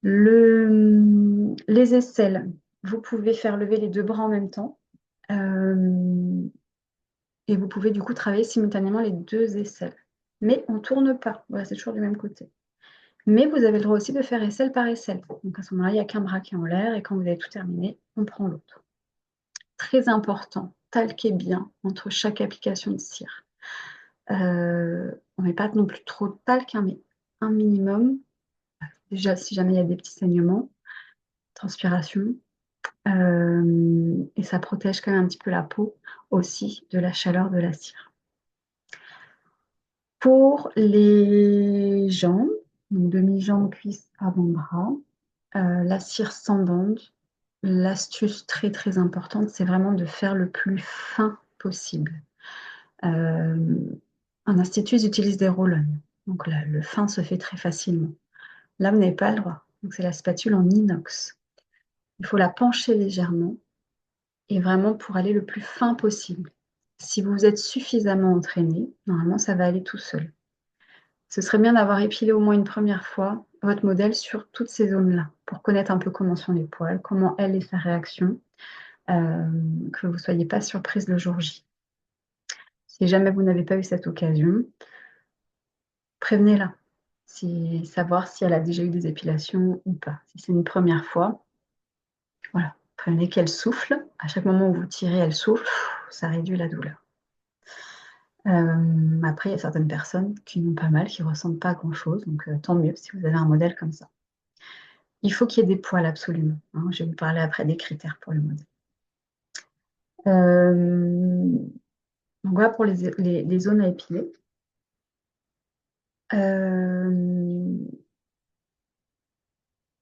Les aisselles, vous pouvez faire lever les 2 bras en même temps. Et vous pouvez du coup travailler simultanément les 2 aisselles. Mais on ne tourne pas. Voilà, c'est toujours du même côté. Mais vous avez le droit aussi de faire aisselle par aisselle. Donc à ce moment-là, il n'y a qu'un bras qui est en l'air et quand vous avez tout terminé, on prend l'autre. Très important, talquez bien entre chaque application de cire. On ne met pas non plus trop de talc, mais un minimum. Déjà, si jamais il y a des petits saignements, transpiration. Et ça protège quand même un petit peu la peau aussi de la chaleur de la cire. Pour les jambes, donc demi-jambe, cuisse, avant-bras, la cire sans bande, l'astuce très très importante, c'est vraiment de faire le plus fin possible. Euh, En institut, ils utilisent des roll-on. Donc là, le fin se fait très facilement. Là, vous n'avez pas le droit. Donc c'est la spatule en inox. Il faut la pencher légèrement et vraiment pour aller le plus fin possible. Si vous êtes suffisamment entraîné, normalement, ça va aller tout seul. Ce serait bien d'avoir épilé au moins une première fois votre modèle sur toutes ces zones-là pour connaître un peu comment sont les poils, comment elle est sa réaction, que vous ne soyez pas surprise le jour J. Si jamais vous n'avez pas eu cette occasion, prévenez-la. Savoir si elle a déjà eu des épilations ou pas. Si c'est une première fois, voilà, prévenez qu'elle souffle. À chaque moment où vous tirez, elle souffle, ça réduit la douleur. Après, il y a certaines personnes qui n'ont pas mal, qui ne ressentent pas à grand-chose, donc tant mieux si vous avez un modèle comme ça. Il faut qu'il y ait des poils absolument, hein. Je vais vous parler après des critères pour le modèle. Donc voilà pour les zones à épiler.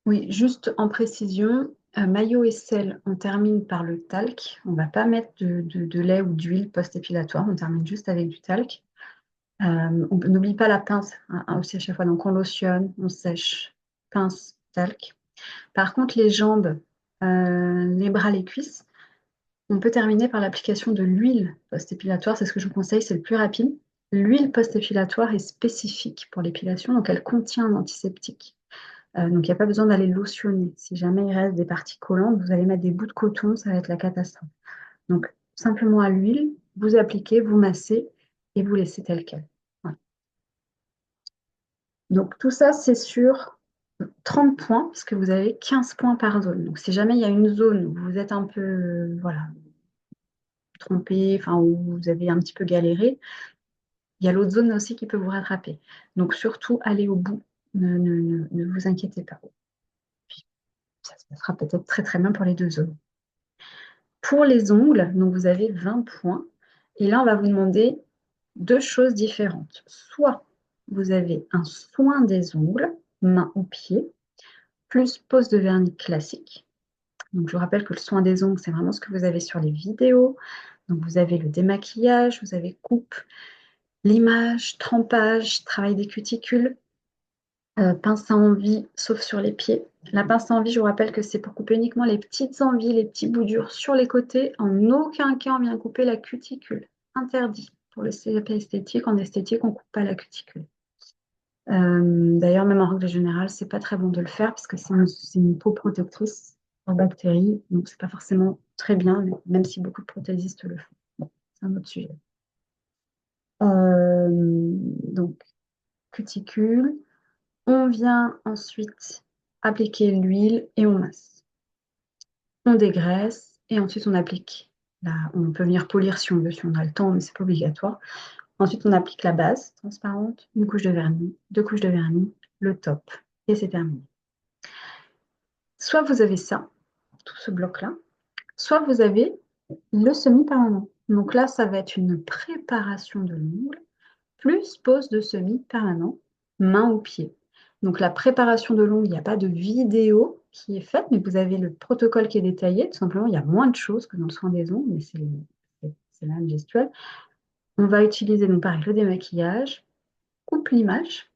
Oui, juste en précision, maillot et sel, on termine par le talc. On ne va pas mettre de lait ou d'huile post-épilatoire, on termine juste avec du talc. On n'oublie pas la pince hein, aussi à chaque fois. Donc on lotionne, on sèche, pince, talc. Par contre, les jambes, les bras, les cuisses, on peut terminer par l'application de l'huile post-épilatoire. C'est ce que je vous conseille, c'est le plus rapide. L'huile post-épilatoire est spécifique pour l'épilation, donc elle contient un antiseptique. Donc il n'y a pas besoin d'aller lotionner. Si jamais il reste des parties collantes, vous allez mettre des bouts de coton, ça va être la catastrophe. Donc simplement à l'huile, vous appliquez, vous massez et vous laissez tel quel. Voilà. Donc tout ça, c'est sur 30 points, parce que vous avez 15 points par zone. Donc si jamais il y a une zone où vous êtes un peu voilà, trompé, enfin où vous avez un petit peu galéré, il y a l'autre zone aussi qui peut vous rattraper. Donc surtout, allez au bout. Ne vous inquiétez pas. Puis, ça se passera peut-être très très bien pour les deux zones. Pour les ongles, donc vous avez 20 points. Et là, on va vous demander deux choses différentes. Soit vous avez un soin des ongles, main ou pied, plus pose de vernis classique. Donc je vous rappelle que le soin des ongles, c'est vraiment ce que vous avez sur les vidéos. Donc vous avez le démaquillage, vous avez coupe, limage, trempage, travail des cuticules, pince à envie, sauf sur les pieds. La pince à envie, je vous rappelle que c'est pour couper uniquement les petites envies, les petits bouts durs sur les côtés. En aucun cas, on vient couper la cuticule. Interdit. Pour le CAP esthétique, en esthétique, on ne coupe pas la cuticule. D'ailleurs, même en règle générale, c'est pas très bon de le faire parce que c'est une peau protectrice aux bactéries. Donc, c'est pas forcément très bien, même si beaucoup de prothésistes le font. Bon, c'est un autre sujet. Donc, cuticule. On vient ensuite appliquer l'huile et on masse. On dégraisse et ensuite on applique. Là, on peut venir polir si on veut, si on a le temps, mais c'est pas obligatoire. Ensuite, on applique la base transparente, une couche de vernis, deux couches de vernis, le top, et c'est terminé. Soit vous avez ça, tout ce bloc-là, soit vous avez le semi-permanent. Donc là, ça va être une préparation de l'ongle, plus pose de semi-permanent, main ou pied. Donc la préparation de l'ongle, il n'y a pas de vidéo qui est faite, mais vous avez le protocole qui est détaillé. Tout simplement, il y a moins de choses que dans le soin des ongles, mais c'est la même gestuelle. On va utiliser donc pareil le démaquillage, coupe limage,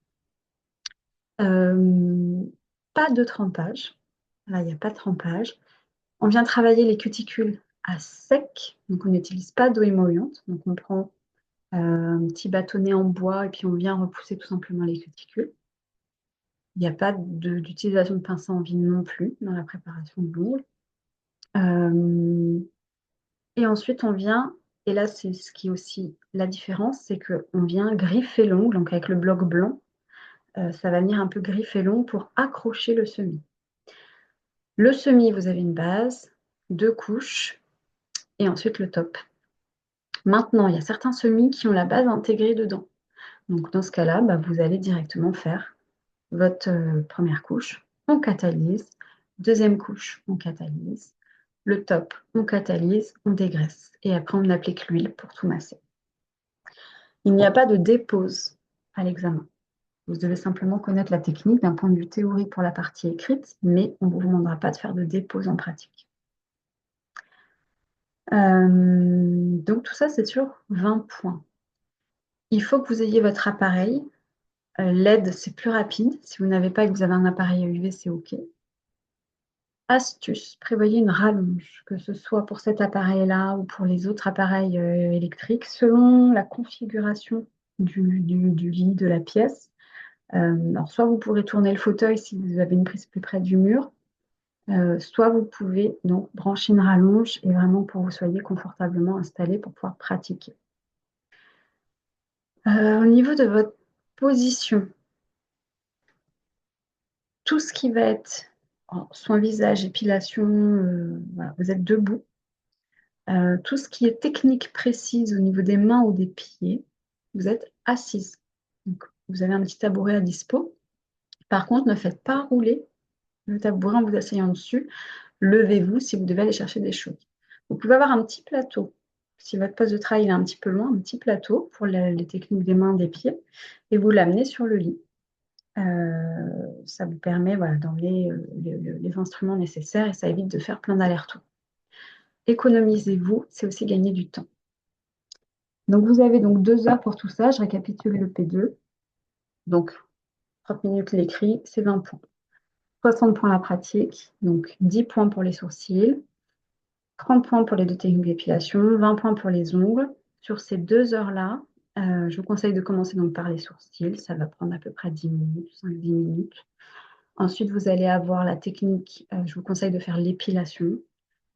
euh, pas de trempage. Là, il n'y a pas de trempage. On vient travailler les cuticules à sec, donc on n'utilise pas d'eau émolliente. Donc on prend un petit bâtonnet en bois et puis on vient repousser tout simplement les cuticules. Il n'y a pas d'utilisation de pince à envie non plus dans la préparation de l'ongle. Et ensuite, on vient, et là, c'est ce qui est aussi la différence, c'est qu'on vient griffer l'ongle, donc avec le bloc blanc, ça va venir un peu griffer l'ongle pour accrocher le semis. Le semis, vous avez une base, deux couches, et ensuite le top. Maintenant, il y a certains semis qui ont la base intégrée dedans. Donc, dans ce cas-là, vous allez directement faire votre première couche, on catalyse, deuxième couche, on catalyse, Le top, on catalyse, on dégraisse. Et après, on applique l'huile pour tout masser. Il n'y a pas de dépose à l'examen. Vous devez simplement connaître la technique d'un point de vue théorique pour la partie écrite, mais on ne vous demandera pas de faire de dépose en pratique. Donc tout ça, c'est sur 20 points. Il faut que vous ayez votre appareil. LED, c'est plus rapide. Si vous n'avez pas et que vous avez un appareil à UV, c'est OK. Astuce, prévoyez une rallonge, que ce soit pour cet appareil-là ou pour les autres appareils électriques, selon la configuration du lit, de la pièce. Alors, soit vous pourrez tourner le fauteuil si vous avez une prise plus près du mur, soit vous pouvez donc brancher une rallonge et vraiment pour que vous soyez confortablement installé pour pouvoir pratiquer. Au niveau de votre position, tout ce qui va être soin visage, épilation, voilà, vous êtes debout. Tout ce qui est technique précise au niveau des mains ou des pieds, vous êtes assise. Donc, vous avez un petit tabouret à dispo. Par contre, ne faites pas rouler le tabouret en vous asseyant dessus. Levez-vous si vous devez aller chercher des choses. Vous pouvez avoir un petit plateau. Si votre poste de travail est un petit peu loin, un petit plateau pour les techniques des mains, des pieds, et vous l'amenez sur le lit. Ça vous permet voilà, d'emmener les instruments nécessaires et ça évite de faire plein d'allers-retours. Économisez-vous, c'est aussi gagner du temps. Donc, vous avez donc 2 heures pour tout ça. Je récapitule le P2. Donc, 30 minutes l'écrit, c'est 20 points. 60 points la pratique, donc 10 points pour les sourcils, 30 points pour les 2 techniques d'épilation, 20 points pour les ongles. Sur ces 2 heures-là, je vous conseille de commencer donc par les sourcils. Ça va prendre à peu près 10 minutes, 5-10 minutes. Ensuite, vous allez avoir la technique, je vous conseille de faire l'épilation.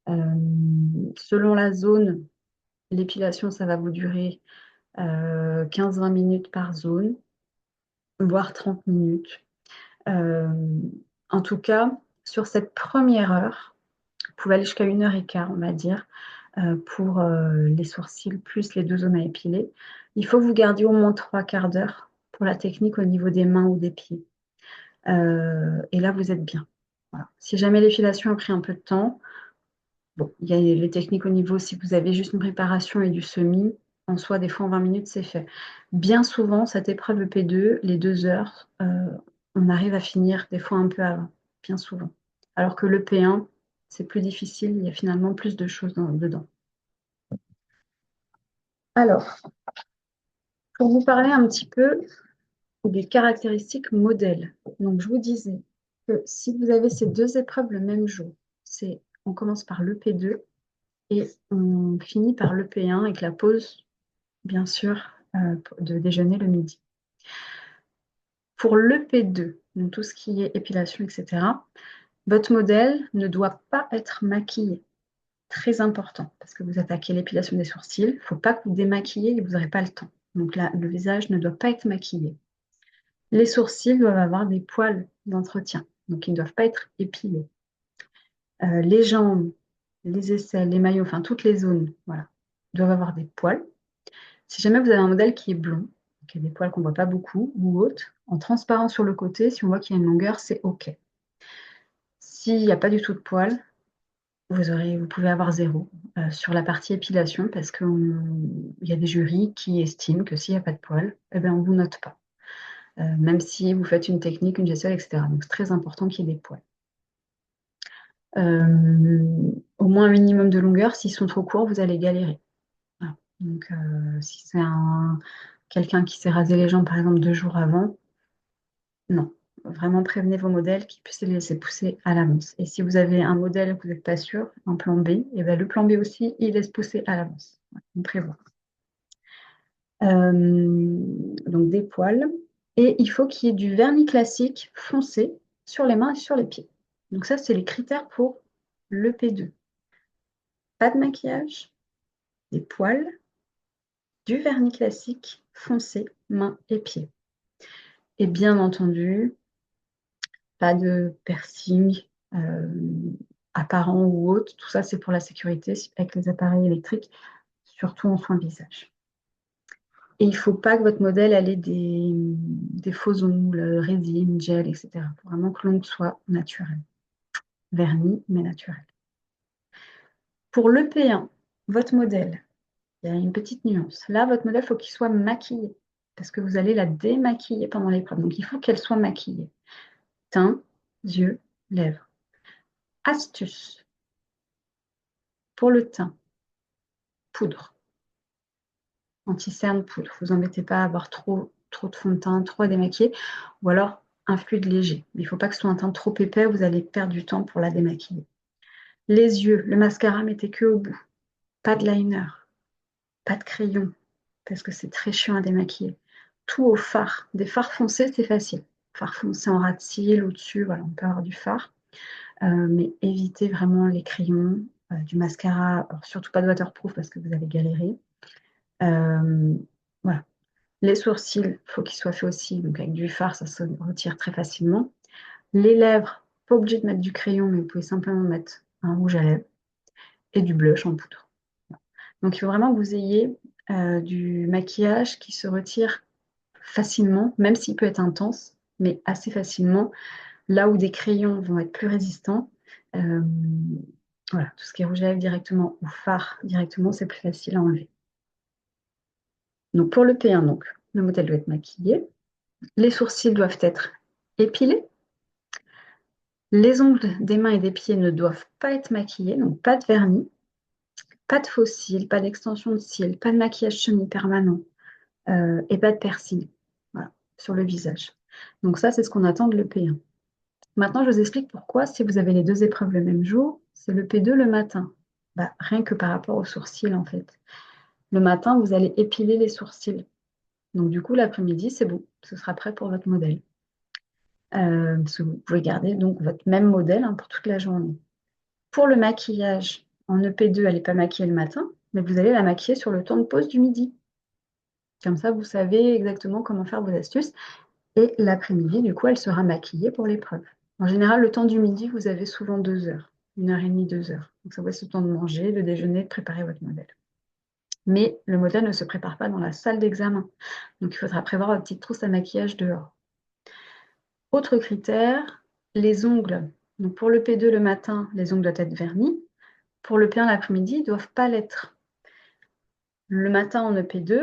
Selon la zone, l'épilation, ça va vous durer 15-20 minutes par zone, voire 30 minutes. En tout cas, sur cette première heure, vous pouvez aller jusqu'à 1h15, on va dire, pour les sourcils plus les 2 zones à épiler. Il faut que vous gardiez au moins 3/4 d'heure pour la technique au niveau des mains ou des pieds. Et là, vous êtes bien. Voilà. Si jamais l'épilation a pris un peu de temps, bon, il y a les techniques au niveau, si vous avez juste une préparation et du semis, en soi, des fois en 20 minutes, c'est fait. Bien souvent, cette épreuve EP2, les 2 heures, on arrive à finir des fois un peu avant, bien souvent. Alors que le P1, c'est plus difficile, il y a finalement plus de choses dedans. Alors, pour vous parler un petit peu des caractéristiques modèles. Donc, je vous disais que si vous avez ces 2 épreuves le même jour, on commence par le P2 et on finit par le P1 avec la pause, bien sûr, de déjeuner le midi. Pour le P2, donc tout ce qui est épilation, etc., votre modèle ne doit pas être maquillé. Très important, parce que vous attaquez l'épilation des sourcils. Il ne faut pas que vous démaquillez et vous n'aurez pas le temps. Donc là, le visage ne doit pas être maquillé. Les sourcils doivent avoir des poils d'entretien, donc ils ne doivent pas être épilés. Les jambes, les aisselles, les maillots, enfin toutes les zones, voilà, doivent avoir des poils. Si jamais vous avez un modèle qui est blond, qui a des poils qu'on ne voit pas beaucoup, ou haute, en transparent sur le côté, si on voit qu'il y a une longueur, c'est OK. S'il n'y a pas du tout de poils, vous pouvez avoir 0 sur la partie épilation parce qu'il y a des jurys qui estiment que s'il n'y a pas de poils, eh ben, on ne vous note pas. Même si vous faites une technique, une gestuelle, etc. Donc, c'est très important qu'il y ait des poils. Au moins un minimum de longueur. S'ils sont trop courts, vous allez galérer. Voilà. Donc, si c'est quelqu'un qui s'est rasé les jambes, par exemple, 2 jours avant, non. Vraiment prévenez vos modèles qui puissent les laisser pousser à l'avance. Et si vous avez un modèle que vous n'êtes pas sûr, un plan B, et bien le plan B aussi, il laisse pousser à l'avance. On prévoit. Donc des poils. Et il faut qu'il y ait du vernis classique foncé sur les mains et sur les pieds. Donc ça, c'est les critères pour le P2. Pas de maquillage, des poils, du vernis classique foncé, mains et pieds. Et bien entendu, pas de piercing apparent ou autre. Tout ça, c'est pour la sécurité avec les appareils électriques, surtout en soins visage. Et il ne faut pas que votre modèle ait des faux ongles, résine, gel, etc. Il faut vraiment que l'ongle soit naturel. Vernis, mais naturel. Pour le P1, votre modèle, il y a une petite nuance. Là, votre modèle, il faut qu'il soit maquillé parce que vous allez la démaquiller pendant l'épreuve. Donc, il faut qu'elle soit maquillée. Teint, yeux, lèvres. Astuce. Pour le teint, poudre. Anti-cerne poudre. Vous embêtez pas à avoir trop de fond de teint, trop à démaquiller. Ou alors, un fluide léger. Mais il ne faut pas que ce soit un teint trop épais, vous allez perdre du temps pour la démaquiller. Les yeux, le mascara, mettez que au bout. Pas de liner, pas de crayon, parce que c'est très chiant à démaquiller. Tout au fard. Des fards foncés, c'est facile. Fard foncé en ras de cils, au-dessus, voilà, on peut avoir du fard. Mais évitez vraiment les crayons, du mascara, alors surtout pas de waterproof parce que vous allez galérer. Voilà. Les sourcils, il faut qu'ils soient faits aussi, donc avec du fard, ça se retire très facilement. Les lèvres, pas obligé de mettre du crayon, mais vous pouvez simplement mettre un rouge à lèvres et du blush en poudre. Donc il faut vraiment que vous ayez du maquillage qui se retire facilement, même s'il peut être intense, mais assez facilement, là où des crayons vont être plus résistants. euh, voilà, tout ce qui est rouge à lèvres directement ou fard directement, c'est plus facile à enlever. Donc pour le P1, donc, le modèle doit être maquillé. Les sourcils doivent être épilés. Les ongles des mains et des pieds ne doivent pas être maquillés, donc pas de vernis, pas de faux cils, pas d'extension de cils, pas de maquillage semi-permanent et pas de piercing, voilà, sur le visage. Donc ça, c'est ce qu'on attend de l'EP1. Maintenant, je vous explique pourquoi, si vous avez les deux épreuves le même jour, c'est le P2 le matin. Bah, rien que par rapport aux sourcils, en fait. Le matin, vous allez épiler les sourcils. Donc du coup, l'après-midi, c'est bon, ce sera prêt pour votre modèle. Parce que vous pouvez garder donc votre même modèle hein, pour toute la journée. Pour le maquillage, en EP2, elle n'est pas maquillée le matin, mais vous allez la maquiller sur le temps de pause du midi. Comme ça, vous savez exactement comment faire vos astuces. Et l'après-midi, du coup, elle sera maquillée pour l'épreuve. En général, le temps du midi, vous avez souvent 2 heures, 1 heure et demie, 2 heures. Donc ça vous laisse le temps de manger, de déjeuner, de préparer votre modèle. Mais le modèle ne se prépare pas dans la salle d'examen. Donc il faudra prévoir votre petite trousse à maquillage dehors. Autre critère, les ongles. Donc pour le P2 le matin, les ongles doivent être vernis. Pour le P1 l'après-midi, ils ne doivent pas l'être. Le matin en EP2,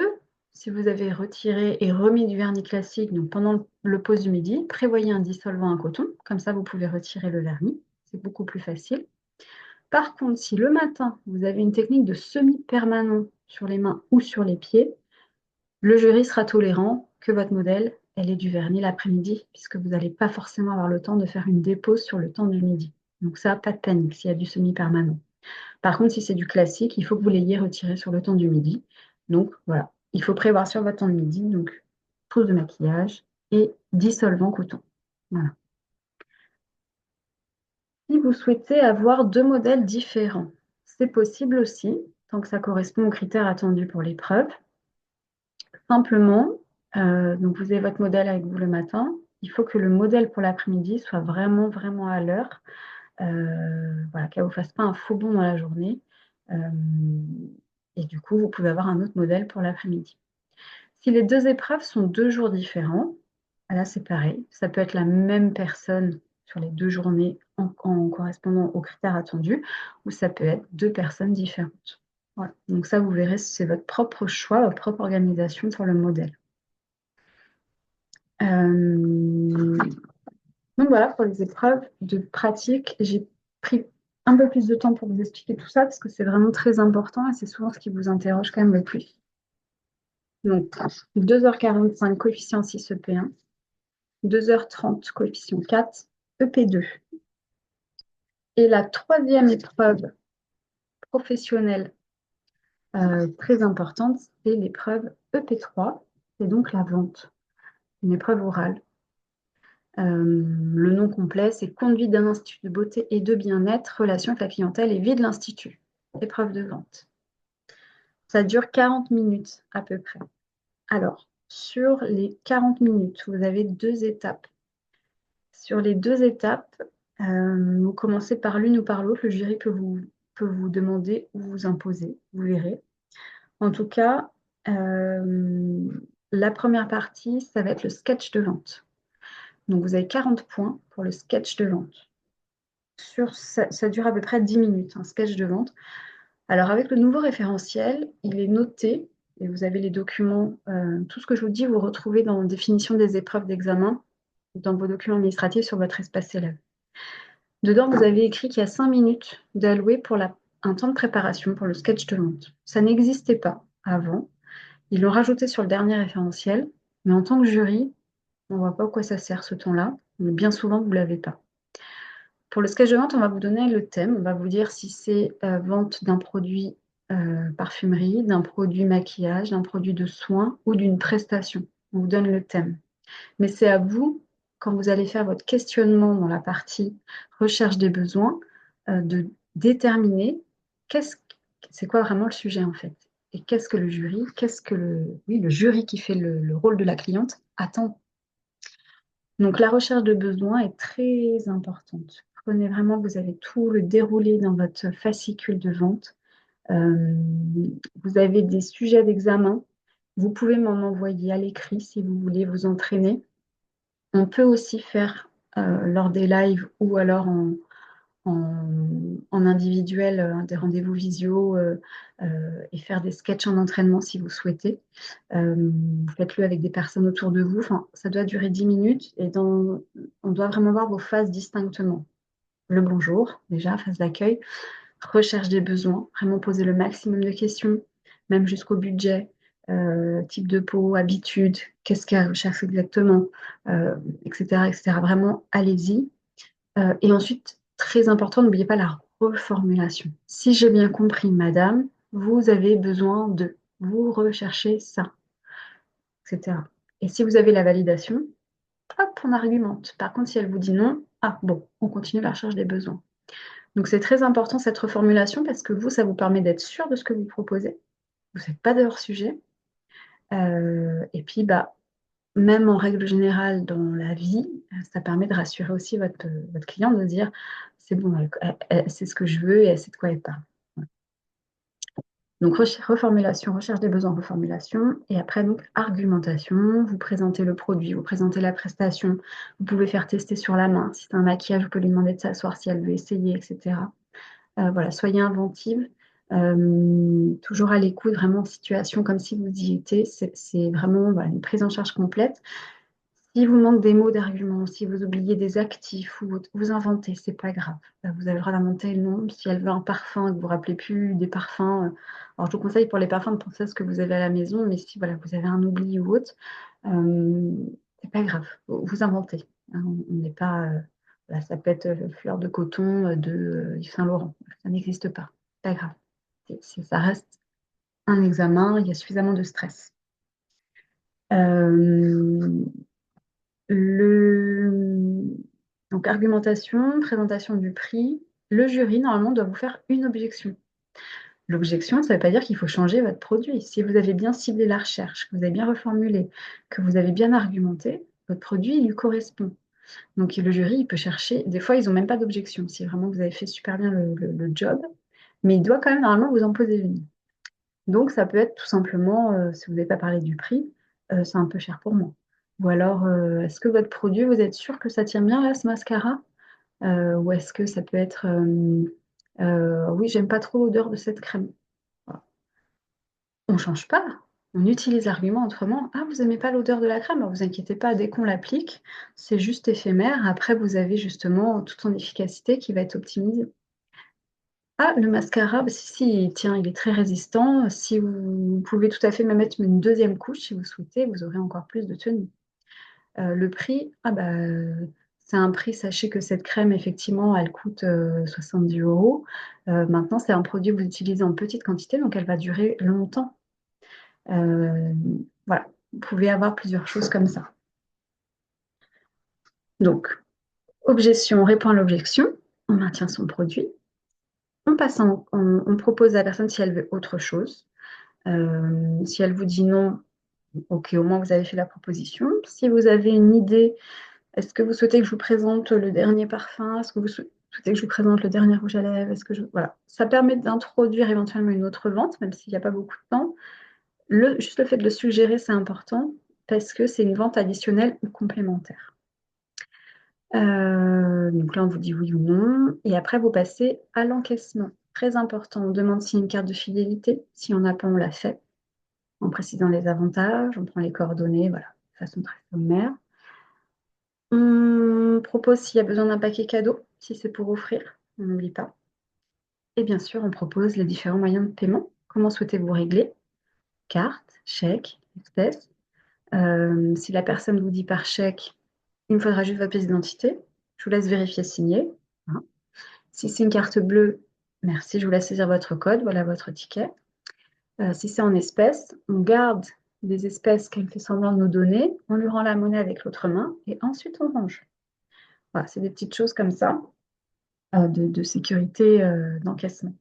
si vous avez retiré et remis du vernis classique, donc pendant le pause du midi, prévoyez un dissolvant à coton, comme ça vous pouvez retirer le vernis, c'est beaucoup plus facile. Par contre, si le matin, vous avez une technique de semi-permanent sur les mains ou sur les pieds, le jury sera tolérant que votre modèle, elle ait du vernis l'après-midi, puisque vous n'allez pas forcément avoir le temps de faire une dépose sur le temps du midi. Donc ça, pas de panique s'il y a du semi-permanent. Par contre, si c'est du classique, il faut que vous l'ayez retiré sur le temps du midi. Donc voilà, il faut prévoir sur votre temps de midi, donc trousse de maquillage et dissolvant coton. Voilà. Si vous souhaitez avoir deux modèles différents, c'est possible aussi, tant que ça correspond aux critères attendus pour l'épreuve. Simplement, donc vous avez votre modèle avec vous le matin. Il faut que le modèle pour l'après-midi soit vraiment, vraiment à l'heure. Voilà, qu'elle ne vous fasse pas un faux bond dans la journée. Et du coup, vous pouvez avoir un autre modèle pour l'après-midi. Si les deux épreuves sont 2 jours différents, là c'est pareil. Ça peut être la même personne sur les 2 journées en correspondant aux critères attendus, ou ça peut être 2 personnes différentes. Voilà. Donc ça, vous verrez, c'est votre propre choix, votre propre organisation pour le modèle. Euh, Donc voilà, pour les épreuves de pratique, j'ai pris un peu plus de temps pour vous expliquer tout ça parce que c'est vraiment très important et c'est souvent ce qui vous interroge quand même le plus. Donc 2h45 coefficient 6 EP1, 2h30 coefficient 4 EP2. Et la troisième épreuve professionnelle très importante, c'est l'épreuve EP3, c'est donc la vente, une épreuve orale. Le nom complet, c'est Conduite d'un institut de beauté et de bien-être, relation avec la clientèle et vie de l'institut. Épreuve de vente. Ça dure 40 minutes à peu près. Alors, sur les 40 minutes, vous avez 2 étapes. Sur les 2 étapes, vous commencez par l'une ou par l'autre. Le jury peut vous demander ou vous imposer, vous verrez. En tout cas, la première partie, ça va être le sketch de vente. Donc, vous avez 40 points pour le sketch de vente. Ça dure à peu près 10 minutes, un sketch de vente. Alors avec le nouveau référentiel, il est noté, et vous avez les documents, tout ce que je vous dis, vous retrouvez dans la définition des épreuves d'examen, dans vos documents administratifs sur votre espace élève. Dedans, vous avez écrit qu'il y a 5 minutes d'alloué pour un temps de préparation pour le sketch de vente. Ça n'existait pas avant. Ils l'ont rajouté sur le dernier référentiel, mais en tant que jury, on ne voit pas à quoi ça sert ce temps-là, mais bien souvent, vous ne l'avez pas. Pour le sketch de vente, on va vous donner le thème. On va vous dire si c'est vente d'un produit parfumerie, d'un produit maquillage, d'un produit de soins ou d'une prestation. On vous donne le thème. Mais c'est à vous, quand vous allez faire votre questionnement dans la partie recherche des besoins, de déterminer c'est quoi vraiment le sujet en fait. Et qu'est-ce que le jury, le jury qui fait le rôle de la cliente attend. Donc la recherche de besoins est très importante. Prenez vraiment, vous avez tout le déroulé dans votre fascicule de vente. Euh, Vous avez des sujets d'examen. Vous pouvez m'en envoyer à l'écrit si vous voulez vous entraîner. On peut aussi faire lors des lives ou alors en individuel des rendez-vous visio et faire des sketchs en entraînement si vous souhaitez. Faites-le avec des personnes autour de vous. Enfin, ça doit durer 10 minutes et on doit vraiment voir vos phases distinctement. Le bonjour, déjà, phase d'accueil, recherche des besoins, vraiment poser le maximum de questions, même jusqu'au budget, type de peau, habitude, qu'est-ce qu'elle recherche exactement, etc., etc. Vraiment, allez-y. Et ensuite, très important, n'oubliez pas la reformulation. Si j'ai bien compris, madame, vous avez besoin de, vous recherchez ça, etc. Et si vous avez la validation, hop, on argumente. Par contre, si elle vous dit non, ah bon, on continue la recherche des besoins. Donc c'est très important cette reformulation parce que vous, ça vous permet d'être sûr de ce que vous proposez. Vous n'êtes pas de hors sujet. Et puis, bah, même en règle générale dans la vie, ça permet de rassurer aussi votre client, de dire c'est bon, c'est ce que je veux et elle sait de quoi elle parle. Voilà. Donc reformulation, recherche des besoins, reformulation, et après donc argumentation, vous présentez le produit, vous présentez la prestation, vous pouvez faire tester sur la main. Si c'est un maquillage, vous pouvez lui demander de s'asseoir si elle veut essayer, etc. Voilà, soyez inventive, toujours à l'écoute, vraiment en situation comme si vous y étiez. C'est vraiment voilà, une prise en charge complète. Si vous manque des mots d'argument, si vous oubliez des actifs ou vous inventez, c'est pas grave. Vous avez le droit d'inventer le nom. Si elle veut un parfum et que vous ne vous rappelez plus des parfums, alors je vous conseille pour les parfums de penser à ce que vous avez à la maison, mais si voilà, vous avez un oubli ou autre, euh, c'est pas grave. Vous inventez. Hein. On n'est pas, voilà, ça peut être fleur de coton de Yves Saint Laurent. Ça n'existe pas. Pas grave. Ça reste un examen. Il y a suffisamment de stress. Euh, le... Donc, argumentation, présentation du prix. Le jury, normalement, doit vous faire une objection. L'objection, ça ne veut pas dire qu'il faut changer votre produit. Si vous avez bien ciblé la recherche, que vous avez bien reformulé, que vous avez bien argumenté, votre produit, il lui correspond. Donc, le jury, il peut chercher. Des fois, ils n'ont même pas d'objection. Si vraiment vous avez fait super bien le job, mais il doit quand même normalement vous en poser une. Donc, ça peut être tout simplement, si vous n'avez pas parlé du prix, c'est un peu cher pour moi. Ou alors, est-ce que votre produit, vous êtes sûr que ça tient bien là, ce mascara? Ou est-ce que ça peut être, oui, j'aime pas trop l'odeur de cette crème. Voilà. On ne change pas. On utilise l'argument autrement. Ah, vous n'aimez pas l'odeur de la crème? Ne vous inquiétez pas, dès qu'on l'applique, c'est juste éphémère. Après, vous avez justement toute son efficacité qui va être optimisée. Ah, le mascara, bah, si, tiens, il est très résistant. Si vous pouvez tout à fait me mettre une deuxième couche, si vous souhaitez, vous aurez encore plus de tenue. Le prix, ah bah, c'est un prix, sachez que cette crème, effectivement, elle coûte 70 euros. Maintenant, c'est un produit que vous utilisez en petite quantité, donc elle va durer longtemps. Euh, voilà, vous pouvez avoir plusieurs choses comme ça. Donc, objection, on répond à l'objection, on maintient son produit, on propose à la personne si elle veut autre chose. Si elle vous dit non, ok, au moins vous avez fait la proposition. Si vous avez une idée, est-ce que vous souhaitez que je vous présente le dernier parfum? Est-ce que vous souhaitez que je vous présente le dernier rouge à lèvres? Voilà. Ça permet d'introduire éventuellement une autre vente, même s'il n'y a pas beaucoup de temps. Juste le fait de le suggérer, c'est important parce que c'est une vente additionnelle ou complémentaire. Donc là, on vous dit oui ou non. Et après, vous passez à l'encaissement. Très important, on demande si une carte de fidélité. Si on n'a pas, on la fait. En précisant les avantages, on prend les coordonnées, voilà, de façon très sommaire. On propose s'il y a besoin d'un paquet cadeau, si c'est pour offrir, on n'oublie pas. Et bien sûr, on propose les différents moyens de paiement. Comment souhaitez-vous régler? Carte, chèque, espèce. Si la personne vous dit par chèque, il me faudra juste votre pièce d'identité. Je vous laisse vérifier, signer. Hein. Si c'est une carte bleue, merci, je vous laisse saisir votre code. Voilà votre ticket. Si c'est en espèces, on garde des espèces qu'elle fait semblant de nous donner, on lui rend la monnaie avec l'autre main et ensuite on range. Voilà, c'est des petites choses comme ça de sécurité d'encaissement.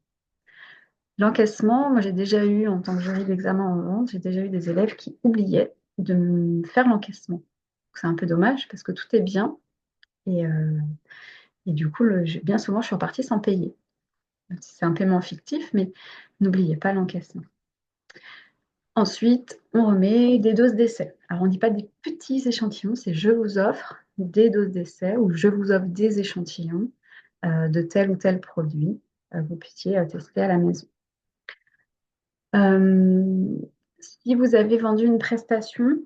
L'encaissement, moi j'ai déjà eu, en tant que jury d'examen en vente, j'ai déjà eu des élèves qui oubliaient de me faire l'encaissement. C'est un peu dommage parce que tout est bien et, du coup, bien souvent, je suis repartie sans payer. C'est un paiement fictif, mais n'oubliez pas l'encaissement. Ensuite, on remet des doses d'essai. Alors, on ne dit pas des petits échantillons, c'est je vous offre des doses d'essai ou je vous offre des échantillons de tel ou tel produit. Vous puissiez tester à la maison. Si vous avez vendu une prestation,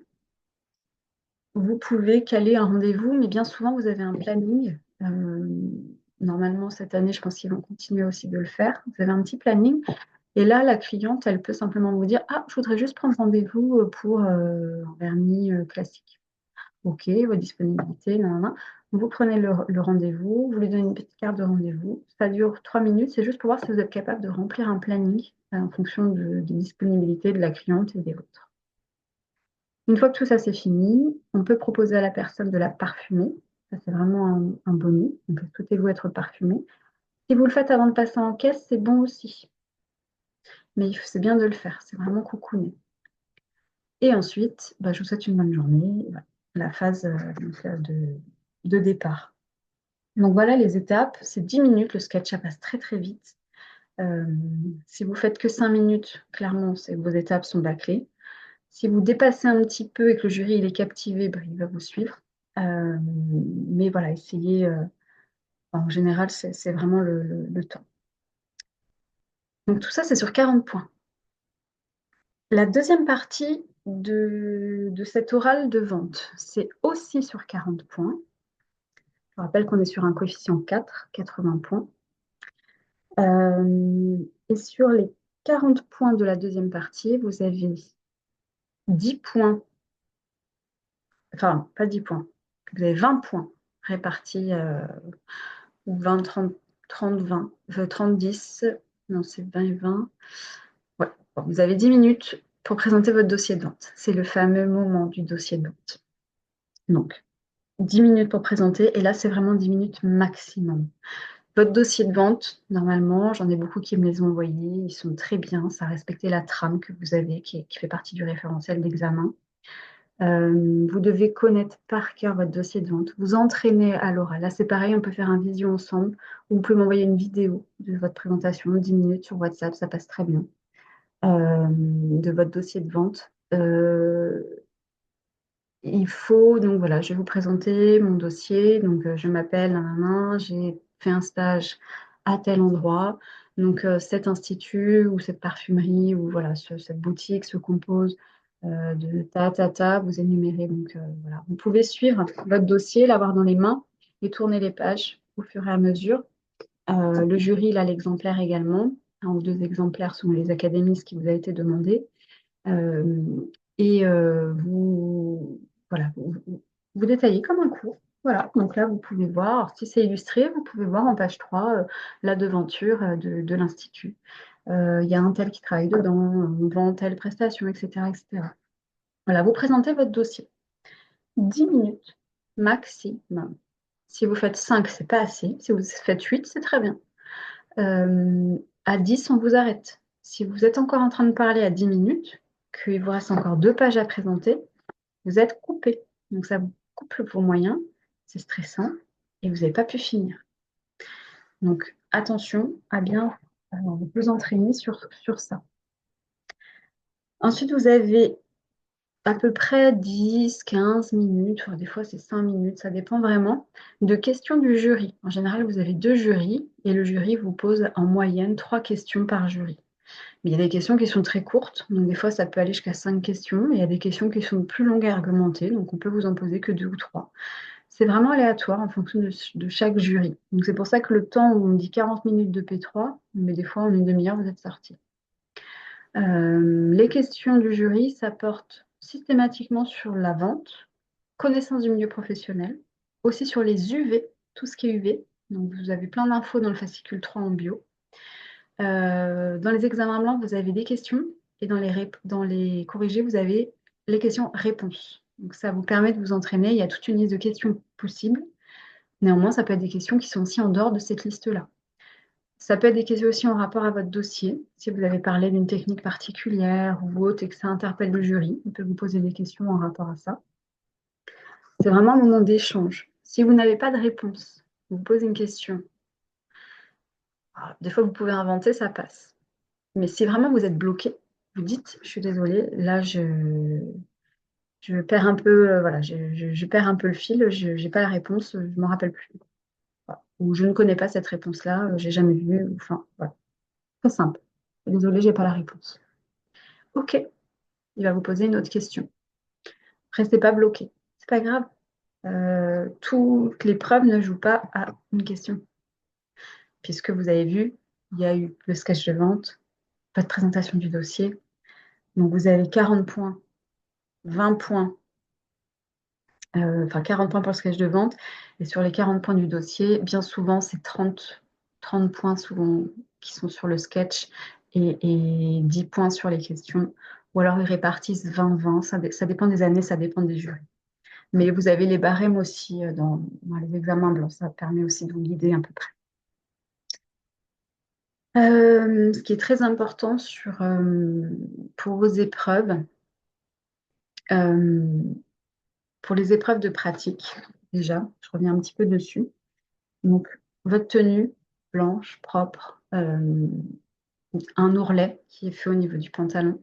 vous pouvez caler un rendez-vous, mais bien souvent, vous avez un planning. Normalement, cette année, je pense qu'ils vont continuer aussi de le faire. Vous avez un petit planning. Et là, la cliente, elle peut simplement vous dire, ah, je voudrais juste prendre rendez-vous pour un vernis classique. OK, votre disponibilité, nanana. Vous prenez le rendez-vous, vous lui donnez une petite carte de rendez-vous. Ça dure 3 minutes. C'est juste pour voir si vous êtes capable de remplir un planning en fonction des disponibilités de la cliente et des vôtres. Une fois que tout ça c'est fini, on peut proposer à la personne de la parfumer. Ça, c'est vraiment un bonus. Donc, souhaitez-vous être parfumé? Si vous le faites avant de passer en caisse, c'est bon aussi. Mais c'est bien de le faire. C'est vraiment coucouné. Et ensuite, je vous souhaite une bonne journée. Voilà, la phase de départ. Donc voilà les étapes. C'est 10 minutes. Le sketch, ça passe très très vite. Si vous faites que 5 minutes, clairement, c'est que vos étapes sont bâclées. Si vous dépassez un petit peu et que le jury il est captivé, il va vous suivre. Mais voilà, essayez. En général, c'est vraiment le temps. Donc tout ça, c'est sur 40 points. La deuxième partie de cet oral de vente, c'est aussi sur 40 points. Je rappelle qu'on est sur un coefficient 4, 80 points. Et sur les 40 points de la deuxième partie, vous avez 10 points, enfin, pas 10 points, vous avez 20 points répartis, 20, 30, 30, 20, 30, 10, non, c'est 20 et 20. Ouais. Bon, vous avez 10 minutes pour présenter votre dossier de vente. C'est le fameux moment du dossier de vente. Donc, 10 minutes pour présenter, et là, c'est vraiment 10 minutes maximum. Votre dossier de vente, normalement, j'en ai beaucoup qui me les ont envoyés, ils sont très bien, ça a respecté la trame que vous avez, qui fait partie du référentiel d'examen. Vous devez connaître par cœur votre dossier de vente, vous entraîner à l'oral. Là, c'est pareil, on peut faire un visio ensemble, ou vous pouvez m'envoyer une vidéo de votre présentation, 10 minutes sur WhatsApp, ça passe très bien, de votre dossier de vente. Il faut, donc voilà, je vais vous présenter mon dossier. Donc, je m'appelle nanana, j'ai fait un stage à tel endroit. Donc, cet institut ou cette parfumerie ou voilà, cette boutique se compose de ta. Vous énumérez. Donc, voilà, vous pouvez suivre votre dossier, l'avoir dans les mains et tourner les pages au fur et à mesure. Le jury, il a l'exemplaire également. Un ou deux exemplaires selon les académies, ce qui vous a été demandé. Euh, et voilà, vous détaillez comme un cours. Voilà, donc là, vous pouvez voir, alors, si c'est illustré, vous pouvez voir en page 3 la devanture de l'Institut. Il y a un tel qui travaille dedans, on vend telle prestation, etc., etc. Voilà, vous présentez votre dossier. 10 minutes maximum. Si vous faites 5, c'est pas assez. Si vous faites 8, c'est très bien. À 10, on vous arrête. Si vous êtes encore en train de parler à 10 minutes, qu'il vous reste encore 2 pages à présenter, vous êtes coupé. Donc ça vous coupe vos moyens, c'est stressant, et vous n'avez pas pu finir. Donc attention à bien vous entraîner sur ça. Ensuite, vous avez à peu près 10, 15 minutes, enfin, des fois c'est 5 minutes, ça dépend vraiment de questions du jury. En général, vous avez deux jurys et le jury vous pose en moyenne 3 questions par jury. Mais il y a des questions qui sont très courtes, donc des fois ça peut aller jusqu'à 5 questions. Et il y a des questions qui sont plus longues et argumentées, donc on peut vous en poser que 2 ou 3. C'est vraiment aléatoire en fonction de chaque jury. Donc c'est pour ça que le temps où on dit 40 minutes de P3, mais des fois en une demi-heure vous êtes sorti. Les questions du jury, ça porte systématiquement sur la vente, connaissance du milieu professionnel, aussi sur les UV, tout ce qui est UV. Donc vous avez plein d'infos dans le fascicule 3 en bio. Dans les examens blancs, vous avez des questions et dans les corrigés, vous avez les questions-réponses. Donc ça vous permet de vous entraîner. Il y a toute une liste de questions possibles. Néanmoins, ça peut être des questions qui sont aussi en dehors de cette liste-là. Ça peut être des questions aussi en rapport à votre dossier. Si vous avez parlé d'une technique particulière ou autre et que ça interpelle le jury, on peut vous poser des questions en rapport à ça. C'est vraiment un moment d'échange. Si vous n'avez pas de réponse, vous posez une question. Alors, des fois, vous pouvez inventer, ça passe. Mais si vraiment vous êtes bloqué, vous dites, je suis désolée, là, je perds un peu, voilà, je perds un peu le fil, je n'ai pas la réponse, je ne m'en rappelle plus. Voilà. Ou je ne connais pas cette réponse-là, j'ai jamais vu. Enfin, voilà. Très simple. Désolée, j'ai pas la réponse. Ok, il va vous poser une autre question. Restez pas bloqué. C'est pas grave. Toutes les preuves ne jouent pas à une question. Puisque vous avez vu, il y a eu le sketch de vente, votre présentation du dossier. Donc vous avez 40 points, 20 points, enfin 40 points pour le sketch de vente. Et sur les 40 points du dossier, bien souvent, c'est 30 points souvent qui sont sur le sketch et 10 points sur les questions. Ou alors ils répartissent 20-20. Ça dépend des années, ça dépend des jurys. Mais vous avez les barèmes aussi dans les examens blancs. Ça permet aussi de vous guider à peu près. Ce qui est très important pour vos épreuves, euh, pour les épreuves de pratique, déjà, je reviens un petit peu dessus. Donc, votre tenue blanche, propre, un ourlet qui est fait au niveau du pantalon,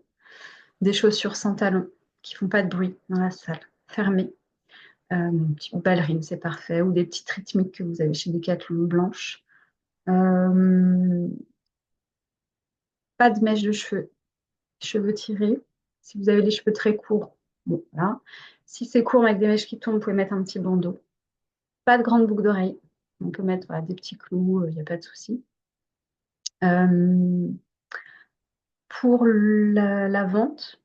des chaussures sans talons qui ne font pas de bruit dans la salle, fermées, une petite ballerine, c'est parfait, ou des petites rythmiques que vous avez chez Decathlon blanches. Euh, Pas de mèche de cheveux tirés. Si vous avez les cheveux très courts, bon, voilà. Si c'est court avec des mèches qui tombent, vous pouvez mettre un petit bandeau. Pas de grande boucle d'oreille. On peut mettre voilà, des petits clous, il n'y a pas de souci. Euh, pour la vente,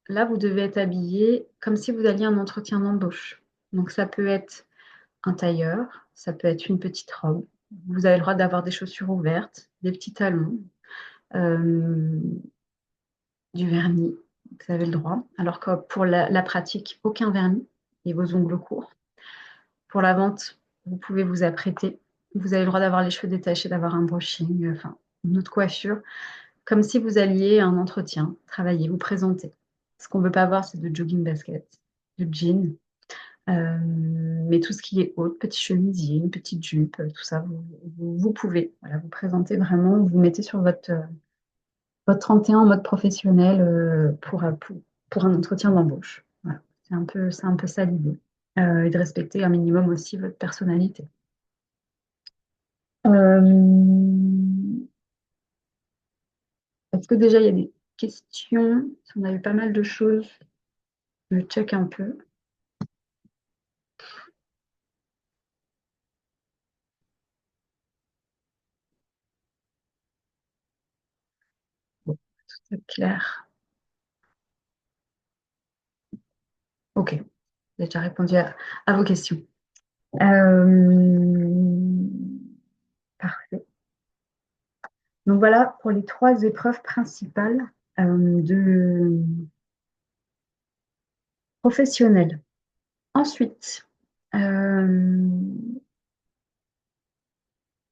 là, vous devez être habillé comme si vous alliez à un entretien d'embauche. Donc, ça peut être un tailleur, ça peut être une petite robe. Vous avez le droit d'avoir des chaussures ouvertes, des petits talons, euh, du vernis. Vous avez le droit. Alors que pour la pratique, aucun vernis et vos ongles courts. Pour la vente, vous pouvez vous apprêter. Vous avez le droit d'avoir les cheveux détachés, d'avoir un brushing, enfin, une autre coiffure, comme si vous alliez à un entretien, travailler, vous présenter. Ce qu'on ne veut pas voir, c'est de jogging basket, de jean. Mais tout ce qui est haute, petit chemisier, une petite jupe, tout ça, vous pouvez voilà, vous présenter vraiment, vous mettez sur votre 31 en mode professionnel pour un entretien d'embauche. Voilà. C'est un peu ça l'idée. Et de respecter un minimum aussi votre personnalité. Est-ce que déjà il y a des questions? Si on a eu pas mal de choses, je check un peu. Bon, tout est clair. Ok, j'ai déjà répondu à vos questions. Euh, Parfait. Donc voilà pour les 3 épreuves principales de professionnelles. Ensuite, euh,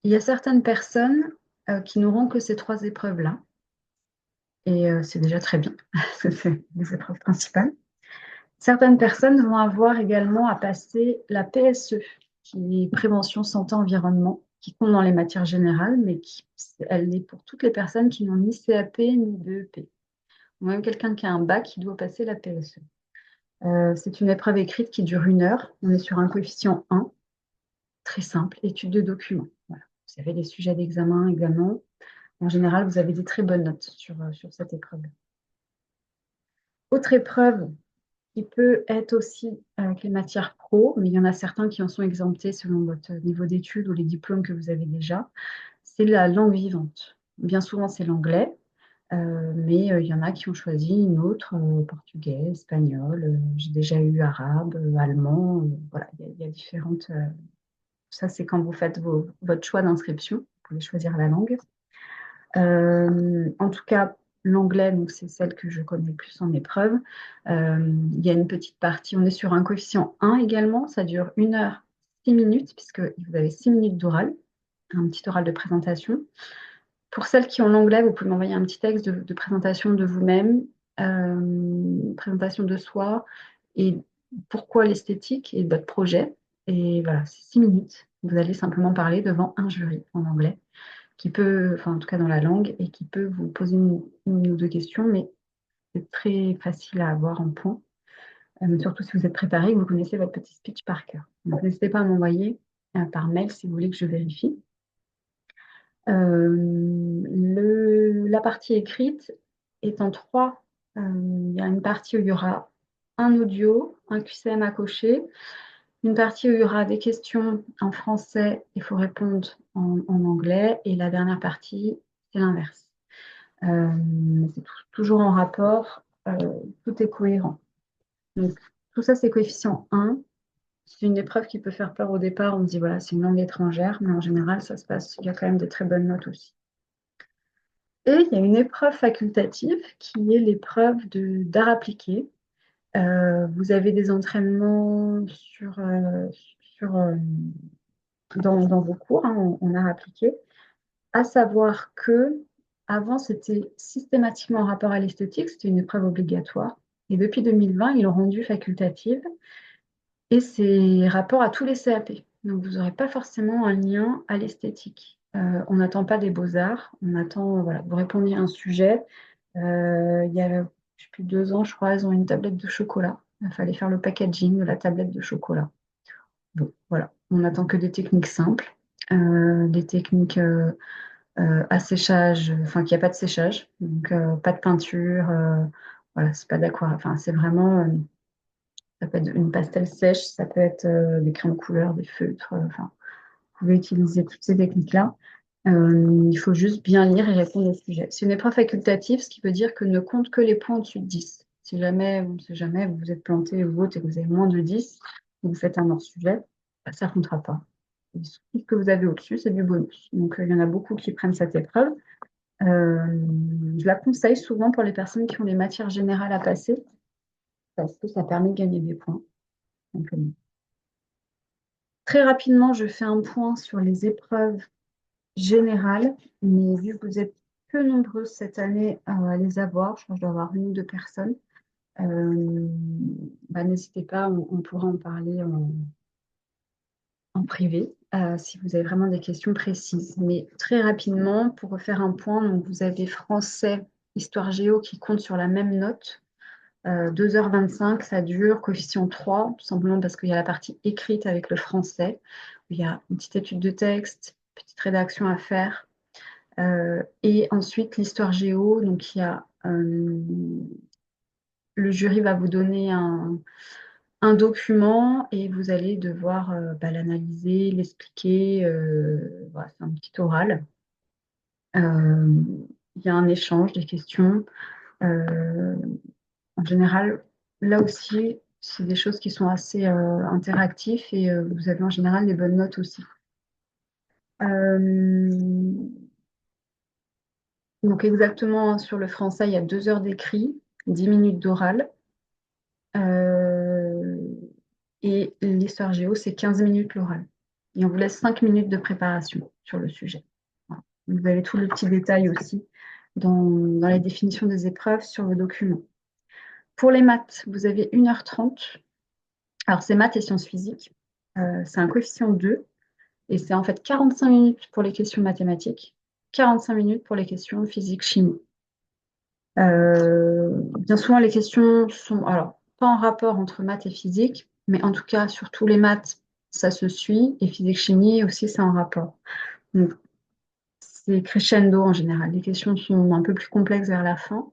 il y a certaines personnes qui n'auront que ces 3 épreuves-là. Et c'est déjà très bien, c'est les épreuves principales. Certaines personnes vont avoir également à passer la PSE, qui est prévention santé environnement, qui compte dans les matières générales, mais elle est pour toutes les personnes qui n'ont ni CAP ni BEP. Ou même quelqu'un qui a un bac qui doit passer la PSE. C'est une épreuve écrite qui dure 1 heure. On est sur un coefficient 1, très simple, étude de documents. Voilà. Vous avez les sujets d'examen également. En général, vous avez des très bonnes notes sur cette épreuve. Autre épreuve qui peut être aussi avec les matières pro, mais il y en a certains qui en sont exemptés selon votre niveau d'études ou les diplômes que vous avez déjà, c'est la langue vivante. Bien souvent, c'est l'anglais, mais il y en a qui ont choisi une autre, portugais, espagnol, j'ai déjà eu arabe, allemand, voilà, il y a différentes... ça, c'est quand vous faites votre choix d'inscription, vous pouvez choisir la langue. En tout cas, l'anglais, donc c'est celle que je connais le plus en épreuve. Il y a une petite partie, on est sur un coefficient 1 également, ça dure 1 heure 6 minutes, puisque vous avez 6 minutes d'oral, un petit oral de présentation. Pour celles qui ont l'anglais, vous pouvez m'envoyer un petit texte de présentation de vous-même, présentation de soi, et pourquoi l'esthétique et votre projet. Et voilà, c'est 6 minutes. Vous allez simplement parler devant un jury en anglais qui peut, enfin en tout cas dans la langue, et qui peut vous poser une ou deux questions, mais c'est très facile à avoir en point, surtout si vous êtes préparé et que vous connaissez votre petit speech par cœur. Donc n'hésitez pas à m'envoyer par mail si vous voulez que je vérifie. La partie écrite est en trois. Il y a une partie où il y aura un audio, un QCM à cocher, une partie où il y aura des questions en français, il faut répondre en anglais, et la dernière partie, c'est l'inverse. C'est toujours en rapport, tout est cohérent. Donc, tout ça, c'est coefficient 1. C'est une épreuve qui peut faire peur au départ. On se dit, voilà, c'est une langue étrangère, mais en général, ça se passe. Il y a quand même de très bonnes notes aussi. Et il y a une épreuve facultative qui est l'épreuve d'art appliqué. Vous avez des entraînements dans vos cours, hein, en art appliqué. À savoir que avant, c'était systématiquement en rapport à l'esthétique, c'était une épreuve obligatoire. Et depuis 2020, ils l'ont rendue facultative. Et c'est rapport à tous les CAP. Donc, vous n'aurez pas forcément un lien à l'esthétique. On n'attend pas des beaux-arts, on attend, voilà, vous répondez à un sujet. Il y a, je sais plus, 2 ans, je crois, ils ont une tablette de chocolat. Il fallait faire le packaging de la tablette de chocolat. Donc, voilà, on n'attend que des techniques simples, des techniques à séchage, enfin, qu'il n'y a pas de séchage, donc pas de peinture, voilà, c'est pas d'aquarelle, enfin, c'est vraiment... ça peut être une pastel sèche, ça peut être des crayons de couleur, des feutres. Enfin, vous pouvez utiliser toutes ces techniques-là. Il faut juste bien lire et répondre au sujet. C'est une épreuve facultative, ce qui veut dire que ne compte que les points au-dessus de 10. Si jamais, on ne sait jamais, vous vous êtes planté ou autre et que vous avez moins de 10, vous faites un hors-sujet, bah, ça ne comptera pas. Tout ce que vous avez au-dessus, c'est du bonus. Donc, il y en a beaucoup qui prennent cette épreuve. Je la conseille souvent pour les personnes qui ont des matières générales à passer, parce que ça permet de gagner des points. Simplement. Très rapidement, je fais un point sur les épreuves générales, mais vu que vous êtes peu nombreuses cette année à les avoir, je crois que je dois avoir une ou deux personnes, bah, n'hésitez pas, on pourra en parler en privé si vous avez vraiment des questions précises. Mais très rapidement, pour refaire un point, donc vous avez français, histoire géo qui compte sur la même note. 2h25, ça dure, coefficient 3, tout simplement parce qu'il y a la partie écrite avec le français, où il y a une petite étude de texte, petite rédaction à faire. Et ensuite, l'histoire géo, donc il y a, le jury va vous donner un document et vous allez devoir bah, l'analyser, l'expliquer. Voilà, c'est un petit oral. Il y a un échange, des questions. Euh, En général, là aussi, c'est des choses qui sont assez interactives et vous avez en général des bonnes notes aussi. Euh, donc exactement sur le français, il y a 2 heures d'écrit, 10 minutes d'oral. Euh, et l'histoire géo, c'est 15 minutes l'oral. Et on vous laisse 5 minutes de préparation sur le sujet. Voilà. Vous avez tout le petit détail aussi dans les définitions des épreuves sur le document. Pour les maths, vous avez 1h30. Alors, c'est maths et sciences physiques. C'est un coefficient 2 et c'est en fait 45 minutes pour les questions mathématiques, 45 minutes pour les questions physique, chimie. Bien souvent, les questions sont, alors, pas en rapport entre maths et physique, mais en tout cas, sur tous les maths, ça se suit, et physique-chimie aussi, c'est en rapport. Donc, c'est crescendo en général. Les questions sont un peu plus complexes vers la fin,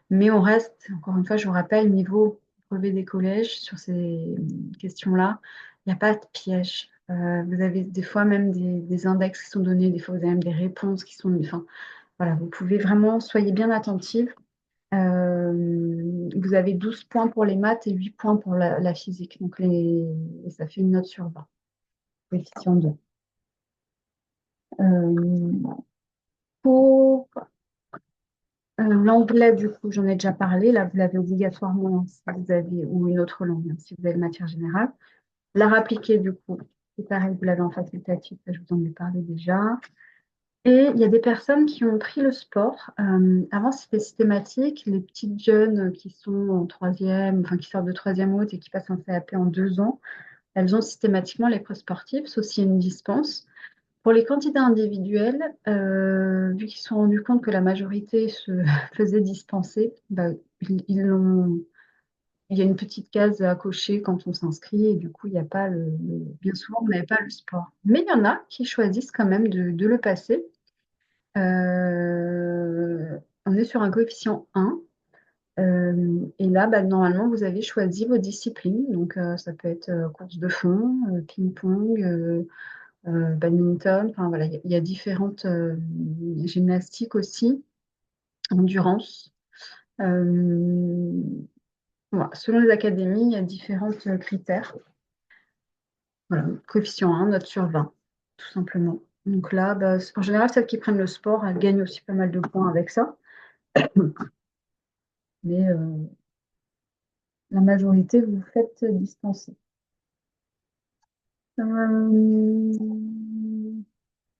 mais on reste, encore une fois, je vous rappelle, niveau brevet des collèges, sur ces questions-là, il n'y a pas de piège. Vous avez des fois même des index qui sont donnés, des fois vous avez même des réponses qui sont... Enfin, voilà, vous pouvez vraiment, soyez bien attentifs. Vous avez 12 points pour les maths et 8 points pour la physique. Donc, ça fait une note sur 20, coefficient 2. Euh, pour l'anglais, du coup, j'en ai déjà parlé. Là, vous l'avez obligatoirement si vous avez, ou une autre langue, hein, si vous avez matière générale. L'art appliqué, du coup, c'est pareil, vous l'avez en facultatif, ça, je vous en ai parlé déjà. Et il y a des personnes qui ont pris le sport. Avant, c'était systématique. Les petites jeunes qui sont en troisième, enfin qui sortent de troisième haute et qui passent un CAP en 2 ans, elles ont systématiquement l'épreuve sportive, sauf s'il y a une dispense. Pour les candidats individuels, vu qu'ils se sont rendus compte que la majorité se faisait dispenser, bah, il y a une petite case à cocher quand on s'inscrit et du coup, il n'y a pas bien souvent, on n'avait pas le sport. Mais il y en a qui choisissent quand même de le passer. On est sur un coefficient 1. Et là, bah, normalement, vous avez choisi vos disciplines. Donc, ça peut être course de fond, ping-pong, badminton. Enfin, voilà, il y a différentes gymnastiques aussi, endurance. Euh, voilà, selon les académies, il y a différents critères. Voilà, coefficient 1, note sur 20, tout simplement. Donc là, bah, en général, celles qui prennent le sport, elles gagnent aussi pas mal de points avec ça. Mais la majorité, vous vous faites dispenser. Bah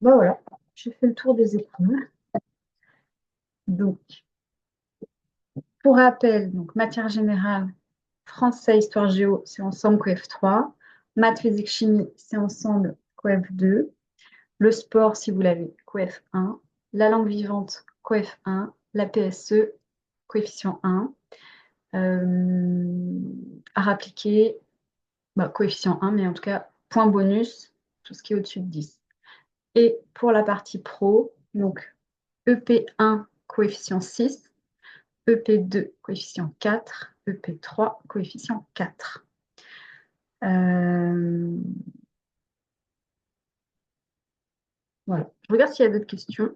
voilà, j'ai fait le tour des épreuves. Donc, pour rappel, donc matière générale, français, histoire géo, c'est ensemble coef 3. Maths, physique, chimie, c'est ensemble coef 2. Le sport, si vous l'avez, coef 1. La langue vivante, coef 1. La PSE, coefficient 1. Art appliqué, bah, coefficient 1, mais en tout cas, point bonus, tout ce qui est au-dessus de 10. Et pour la partie pro, donc EP1, coefficient 6, EP2, coefficient 4, EP3, coefficient 4. Euh, voilà. Je regarde s'il y a d'autres questions.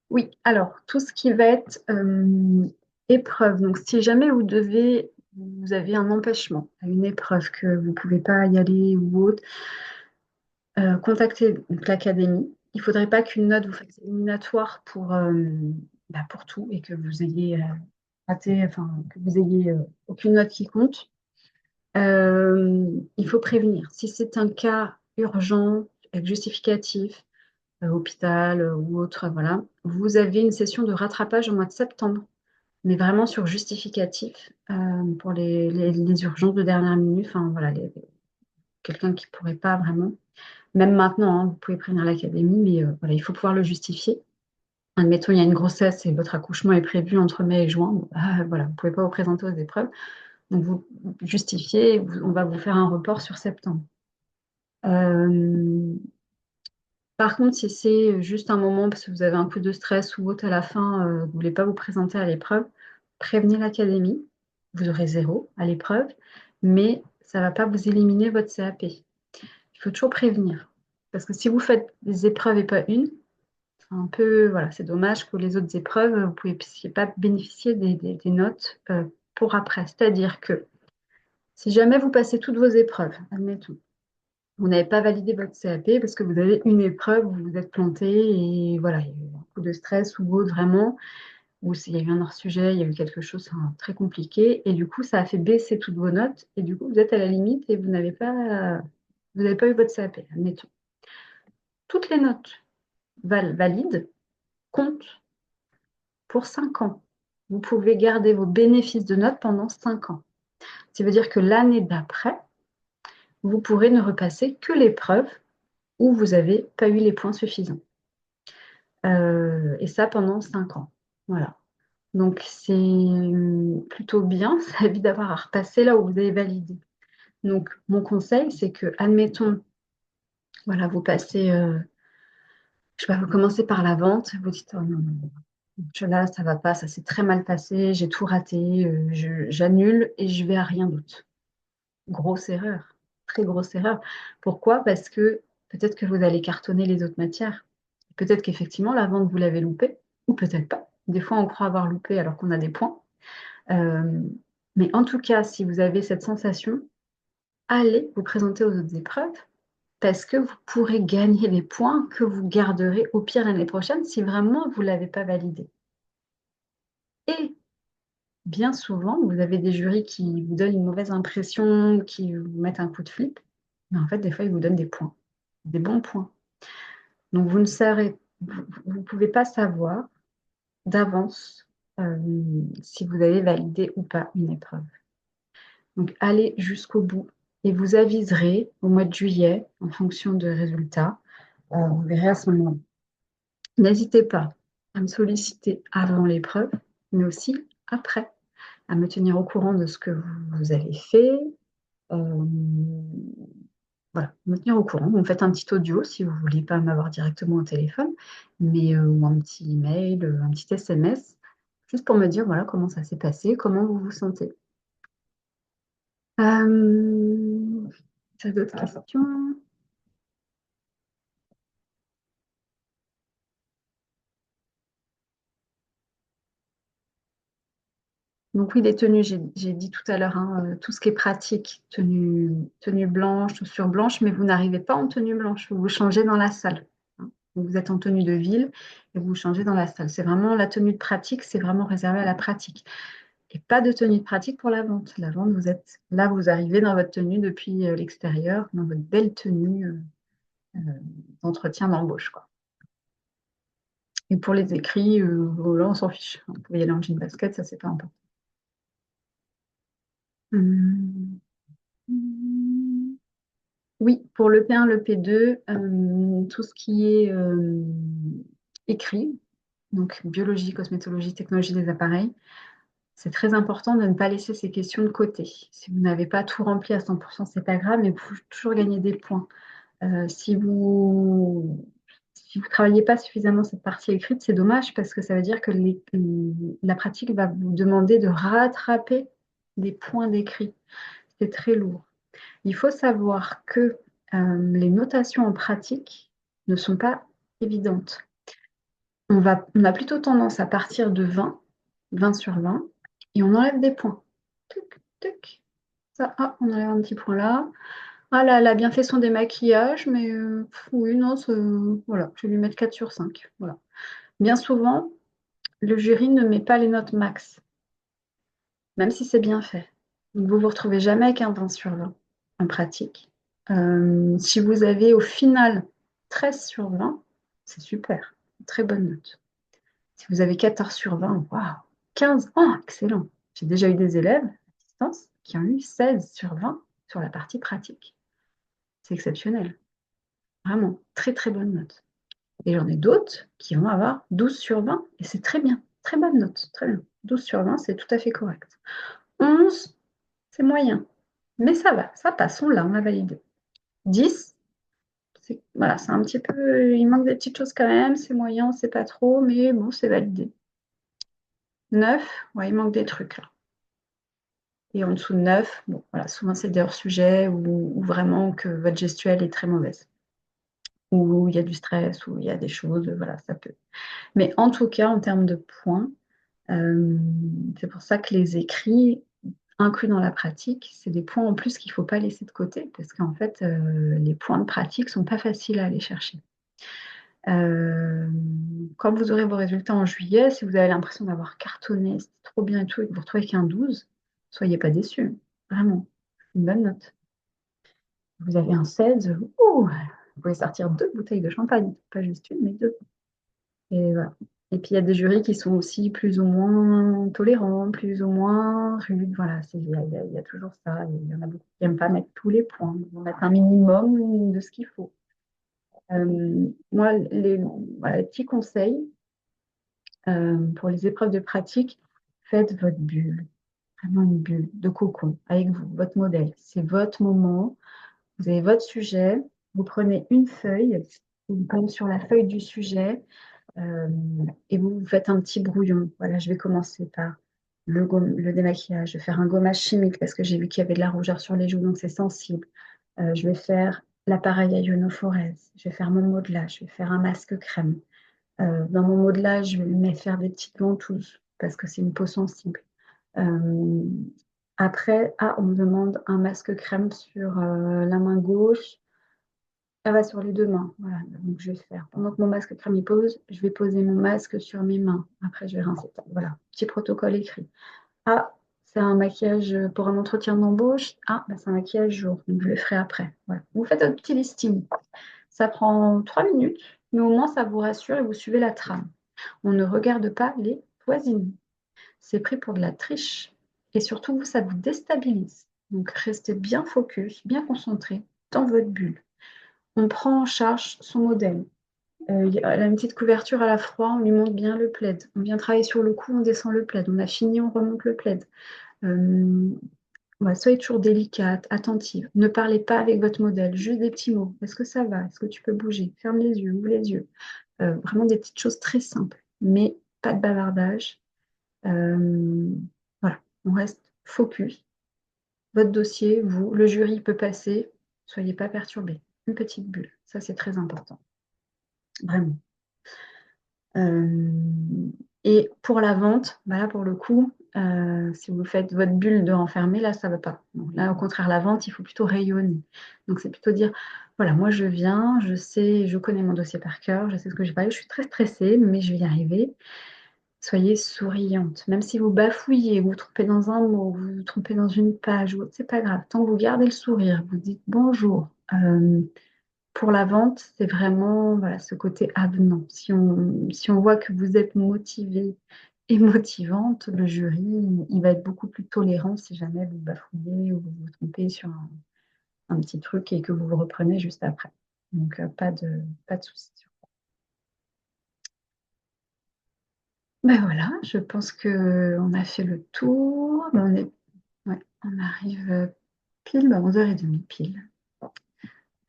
Oui, alors, tout ce qui va être épreuve. Donc, si jamais vous avez un empêchement à une épreuve, que vous ne pouvez pas y aller ou autre, contactez donc l'académie. Il ne faudrait pas qu'une note vous fasse éliminatoire pour tout et que vous ayez raté, enfin, que vous ayez aucune note qui compte. Il faut prévenir. Si c'est un cas urgent, avec justificatif, hôpital ou autre, voilà, vous avez une session de rattrapage au mois de septembre, mais vraiment sur justificatif pour les urgences de dernière minute. Enfin, voilà, quelqu'un qui ne pourrait pas vraiment. Même maintenant, hein, vous pouvez prévenir l'académie, mais voilà, il faut pouvoir le justifier. Admettons, il y a une grossesse et votre accouchement est prévu entre mai et juin. Bon, bah, voilà, vous ne pouvez pas vous présenter aux épreuves. Donc, vous justifiez, on va vous faire un report sur septembre. Euh, Par contre, si c'est juste un moment parce que vous avez un coup de stress ou autre à la fin, vous ne voulez pas vous présenter à l'épreuve, prévenez l'académie. Vous aurez 0 à l'épreuve, mais ça ne va pas vous éliminer votre CAP. Il faut toujours prévenir. Parce que si vous faites des épreuves et pas une, c'est un peu, voilà, c'est dommage que les autres épreuves, vous ne puissiez pas bénéficier des notes pour après. C'est-à-dire que si jamais vous passez toutes vos épreuves, admettons, vous n'avez pas validé votre CAP parce que vous avez une épreuve où vous vous êtes planté et voilà, il y a eu un coup de stress ou autre vraiment, ou s'il y a eu un hors-sujet, il y a eu quelque chose de très compliqué et du coup ça a fait baisser toutes vos notes et du coup vous êtes à la limite et vous n'avez pas eu votre CAP, admettons. Toutes les notes valides comptent pour 5 ans. Vous pouvez garder vos bénéfices de notes pendant 5 ans. Ce qui veut dire que l'année d'après, vous pourrez ne repasser que l'épreuve où vous n'avez pas eu les points suffisants. Et ça pendant 5 ans. Voilà. Donc c'est plutôt bien, ça évite d'avoir à repasser là où vous avez validé. Donc mon conseil, c'est que, admettons, voilà, vous passez, je sais pas, vous commencez par la vente, vous dites, oh non, non, non, là, ça va pas, ça s'est très mal passé, j'ai tout raté, j'annule et je vais à rien d'autre. Grosse erreur, très grosse erreur. Pourquoi? Parce que peut-être que vous allez cartonner les autres matières. Peut-être qu'effectivement, la vente, vous l'avez loupée, ou peut-être pas. Des fois, on croit avoir loupé alors qu'on a des points. Euh, mais en tout cas, si vous avez cette sensation, allez vous présenter aux autres épreuves parce que vous pourrez gagner les points que vous garderez au pire l'année prochaine si vraiment vous ne l'avez pas validé. Et bien souvent, vous avez des jurys qui vous donnent une mauvaise impression, qui vous mettent un coup de flip, mais en fait, des fois, ils vous donnent des points, des bons points. Donc, vous ne pouvez pas savoir d'avance si vous avez validé ou pas une épreuve. Donc, allez jusqu'au bout et vous aviserez au mois de juillet en fonction des résultats. Vous verrez à ce moment-là. N'hésitez pas à me solliciter avant l'épreuve, mais aussi après, à me tenir au courant de ce que vous avez fait. Euh, voilà, me tenir au courant. Vous me faites un petit audio si vous ne voulez pas m'avoir directement au téléphone, mais, ou un petit email, un petit SMS, juste pour me dire voilà comment ça s'est passé, comment vous vous sentez. T'as d'autres questions? Donc oui, les tenues, j'ai dit tout à l'heure, hein, tout ce qui est pratique, tenue blanche, chaussures blanches, mais vous n'arrivez pas en tenue blanche, vous vous changez dans la salle, hein. Donc vous êtes en tenue de ville et vous vous changez dans la salle. C'est vraiment la tenue de pratique, c'est vraiment réservé à la pratique. Et pas de tenue de pratique pour la vente. La vente, vous êtes là, vous arrivez dans votre tenue depuis l'extérieur, dans votre belle tenue d'entretien d'embauche, quoi. Et pour les écrits, là, on s'en fiche. Vous pouvez y aller en jean basket, ça, c'est pas important. Hum. Oui, pour le P1, le P2, tout ce qui est écrit, donc biologie, cosmétologie, technologie des appareils, c'est très important de ne pas laisser ces questions de côté. Si vous n'avez pas tout rempli à 100%, c'est pas grave, mais vous pouvez toujours gagner des points. Si vous ne travaillez pas suffisamment cette partie écrite, c'est dommage parce que ça veut dire que la pratique va vous demander de rattraper des points d'écrit. C'est très lourd. Il faut savoir que les notations en pratique ne sont pas évidentes. On a plutôt tendance à partir de 20, 20 sur 20, et on enlève des points. Tuc, tuc. Ça, ah, on enlève un petit point là. Ah là, elle a bien fait son démaquillage, mais oui, non, voilà, je vais lui mettre 4 sur 5. Voilà. Bien souvent, le jury ne met pas les notes max, même si c'est bien fait. Donc, vous ne vous retrouvez jamais avec un 20 sur 20 en pratique. Si vous avez au final 13 sur 20, c'est super, très bonne note. Si vous avez 14 sur 20, waouh, 15, oh, excellent. J'ai déjà eu des élèves à distance qui ont eu 16 sur 20 sur la partie pratique. C'est exceptionnel. Vraiment, très très bonne note. Et j'en ai d'autres qui vont avoir 12 sur 20 et c'est très bien, très bonne note, très bien. 12 sur 20, c'est tout à fait correct. 11, c'est moyen, mais ça va, ça passe, on a validé. 10, voilà, c'est un petit peu, il manque des petites choses quand même, c'est moyen, c'est pas trop, mais bon, c'est validé. 9, ouais, il manque des trucs là. Et en dessous de 9, bon, voilà, souvent c'est des hors-sujets ou vraiment que votre gestuelle est très mauvaise. Ou il y a du stress, ou il y a des choses, voilà, ça peut. Mais en tout cas, en termes de points, euh, c'est pour ça que les écrits inclus dans la pratique, c'est des points en plus qu'il ne faut pas laisser de côté, parce qu'en fait, les points de pratique ne sont pas faciles à aller chercher. Euh, Quand vous aurez vos résultats en juillet, si vous avez l'impression d'avoir cartonné, c'est trop bien et tout, et que vous retrouvez qu'un 12, soyez pas déçus. Vraiment, une bonne note. Vous avez un 16, ouh, vous pouvez sortir 2 bouteilles de champagne, pas juste une, mais 2. Et voilà. Et puis, il y a des jurys qui sont aussi plus ou moins tolérants, plus ou moins rudes. Voilà, il y a toujours ça. Il y en a beaucoup qui n'aiment pas mettre tous les points. Ils vont mettre un minimum de ce qu'il faut. Moi, voilà, les petits conseils pour les épreuves de pratique, faites votre bulle. Vraiment une bulle de cocon avec vous, votre modèle. C'est votre moment. Vous avez votre sujet. Vous prenez une feuille. Vous prenez sur la feuille du sujet. Euh, et vous faites un petit brouillon. Voilà, je vais commencer par le démaquillage. Je vais faire un gommage chimique parce que j'ai vu qu'il y avait de la rougeur sur les joues, donc c'est sensible. Je vais faire l'appareil à ionophorèse. Je vais faire mon modelage. Je vais faire un masque crème. Dans mon modelage, je vais faire des petites ventouses parce que c'est une peau sensible. Euh, Après, on me demande un masque crème sur la main gauche. Ah bah, sur les deux mains. Voilà, donc je vais faire. Pendant que mon masque crème y pose, je vais poser mon masque sur mes mains. Après, je vais rincer. Voilà, petit protocole écrit. Ah, c'est un maquillage pour un entretien d'embauche. Ah, bah, c'est un maquillage jour. Donc je le ferai après. Voilà. Vous faites un petit listing. Ça prend 3 minutes, mais au moins ça vous rassure et vous suivez la trame. On ne regarde pas les voisines. C'est pris pour de la triche. Et surtout, vous, ça vous déstabilise. Donc restez bien focus, bien concentré dans votre bulle. On prend en charge son modèle. Elle a une petite couverture à la froid, on lui monte bien le plaid. On vient travailler sur le cou, on descend le plaid. On a fini, on remonte le plaid. Euh, voilà, soyez toujours délicate, attentive. Ne parlez pas avec votre modèle, juste des petits mots. Est-ce que ça va? Est-ce que tu peux bouger? Ferme les yeux, ouvre les yeux. Vraiment des petites choses très simples, mais pas de bavardage. Euh, voilà, on reste focus. Votre dossier, vous, le jury peut passer. Soyez pas perturbés. Une petite bulle, ça c'est très important. Vraiment. Euh, et pour la vente, bah là pour le coup, si vous faites votre bulle de renfermer, là ça ne va pas. Donc, là au contraire, la vente, il faut plutôt rayonner. Donc c'est plutôt dire, voilà, moi je viens, je sais, je connais mon dossier par cœur, je sais ce que j'ai pas eu, je suis très stressée, mais je vais y arriver. Soyez souriante, même si vous bafouillez, vous vous trompez dans un mot, vous vous trompez dans une page, c'est pas grave. Tant que vous gardez le sourire, vous dites bonjour. Pour la vente, c'est vraiment voilà, ce côté avenant. Si on voit que vous êtes motivé et motivante, le jury, il va être beaucoup plus tolérant si jamais vous bafouillez ou vous vous trompez sur un petit truc et que vous vous reprenez juste après. Donc, pas de souci. Ben voilà, je pense qu'on a fait le tour. Ouais, on arrive pile à 11h30 pile.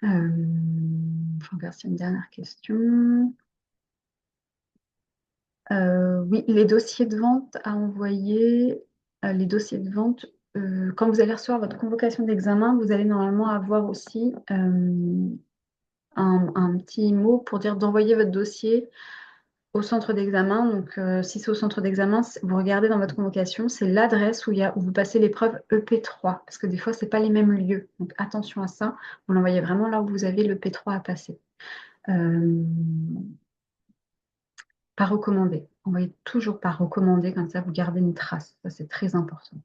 Je regarde s'il y a une dernière question. Oui, les dossiers de vente à envoyer, les dossiers de vente, quand vous allez recevoir votre convocation d'examen, vous allez normalement avoir aussi un petit mot pour dire d'envoyer votre dossier au centre d'examen. Donc, si c'est au centre d'examen, vous regardez dans votre convocation, c'est l'adresse où vous passez l'épreuve EP3, parce que des fois, ce n'est pas les mêmes lieux. Donc, attention à ça. Vous l'envoyez vraiment là où vous avez le P3 à passer. Euh, Pas recommandé. Envoyez toujours par recommandé, comme ça vous gardez une trace. Ça, c'est très important.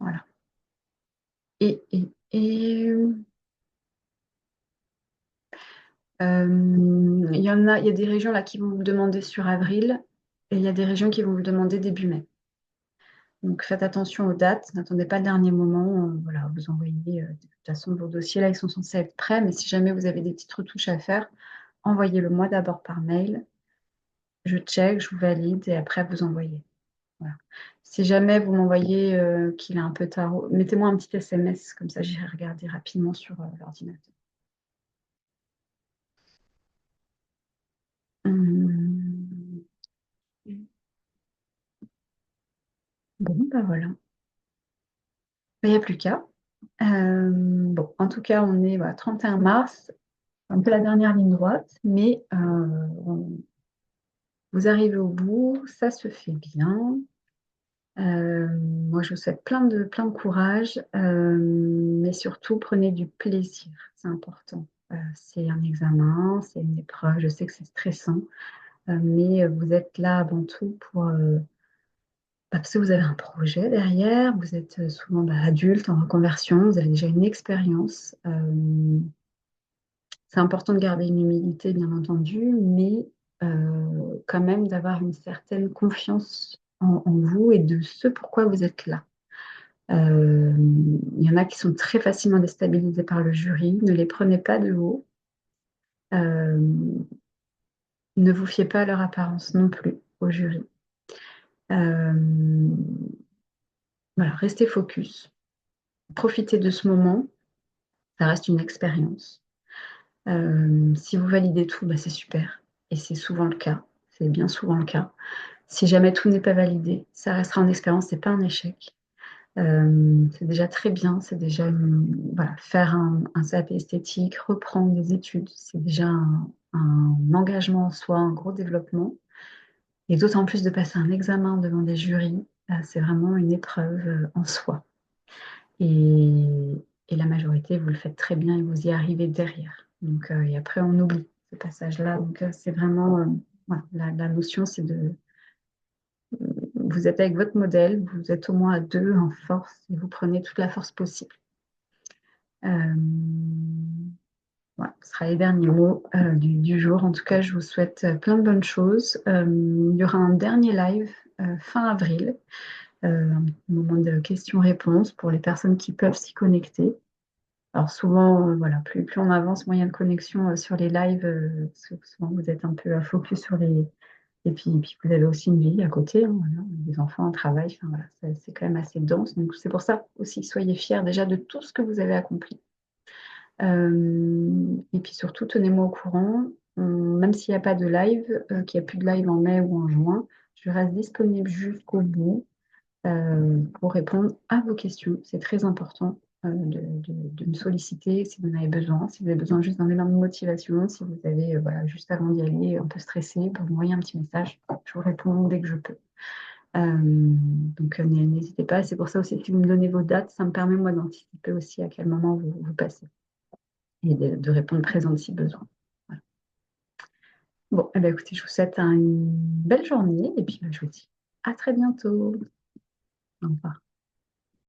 Voilà. Il y a des régions là qui vont vous le demander sur avril et il y a des régions qui vont vous le demander début mai. Donc faites attention aux dates, n'attendez pas le dernier moment. Voilà, vous envoyez de toute façon vos dossiers là, ils sont censés être prêts, mais si jamais vous avez des petites retouches à faire, envoyez-le moi d'abord par mail. Je check, je vous valide et après vous envoyez. Voilà. Si jamais vous m'envoyez qu'il est un peu tard, mettez-moi un petit SMS, comme ça j'irai regarder rapidement sur l'ordinateur. Hum. Bon, ben voilà. Il n'y a plus qu'à. Bon, en tout cas, on est 31 mars, un peu la dernière ligne droite, mais vous arrivez au bout, ça se fait bien. Moi, je vous souhaite plein de courage, mais surtout prenez du plaisir, c'est important. C'est un examen, c'est une épreuve, je sais que c'est stressant, mais vous êtes là avant tout parce que vous avez un projet derrière, vous êtes souvent adulte en reconversion, vous avez déjà une expérience. C'est important de garder une humilité, bien entendu, mais quand même d'avoir une certaine confiance en vous et de ce pourquoi vous êtes là. Il y en a qui sont très facilement déstabilisés par le jury. Ne les prenez pas de haut. Euh, Ne vous fiez pas à leur apparence non plus au jury. Euh, voilà, restez focus. Profitez de ce moment. Ça reste une expérience. Si vous validez tout, bah, c'est super. Et c'est souvent le cas. C'est bien souvent le cas. Si jamais tout n'est pas validé, ça restera une expérience, c'est pas un échec. C'est déjà très bien, c'est déjà voilà, faire un CAP esthétique, reprendre des études, c'est déjà un engagement en soi, un gros développement. Et d'autant plus de passer un examen devant des jurys, c'est vraiment une épreuve en soi. Et, et la majorité, vous le faites très bien et vous y arrivez derrière. Donc, et après, on oublie ce passage-là. Donc, c'est vraiment, voilà, la notion, c'est de, vous êtes avec votre modèle, vous êtes au moins à deux en force et vous prenez toute la force possible. Euh, voilà, ce sera les derniers mots du jour. En tout cas, je vous souhaite plein de bonnes choses. Il y aura un dernier live fin avril, un moment de questions-réponses pour les personnes qui peuvent s'y connecter. Alors souvent, voilà, plus on avance, moins il y a de connexion sur les lives. Souvent, vous êtes un peu à focus sur les... Et puis vous avez aussi une vie à côté, hein, voilà, des enfants, un travail, enfin, voilà, c'est quand même assez dense. Donc c'est pour ça aussi, soyez fiers déjà de tout ce que vous avez accompli. Et puis surtout, tenez-moi au courant. Même s'il n'y a pas de live, qu'il n'y a plus de live en mai ou en juin, je reste disponible jusqu'au bout pour répondre à vos questions. C'est très important de me solliciter si vous en avez besoin. Si vous avez besoin juste d'un élan de motivation, si vous avez, voilà, juste avant d'y aller, un peu stressé, pour m'envoyer un petit message. Je vous réponds dès que je peux. Donc n'hésitez pas. C'est pour ça aussi, si vous me donnez vos dates, ça me permet moi d'anticiper aussi à quel moment vous passez et de répondre présente si besoin. Voilà. Bon, eh bien, écoutez, je vous souhaite une belle journée et puis je vous dis à très bientôt. Au revoir.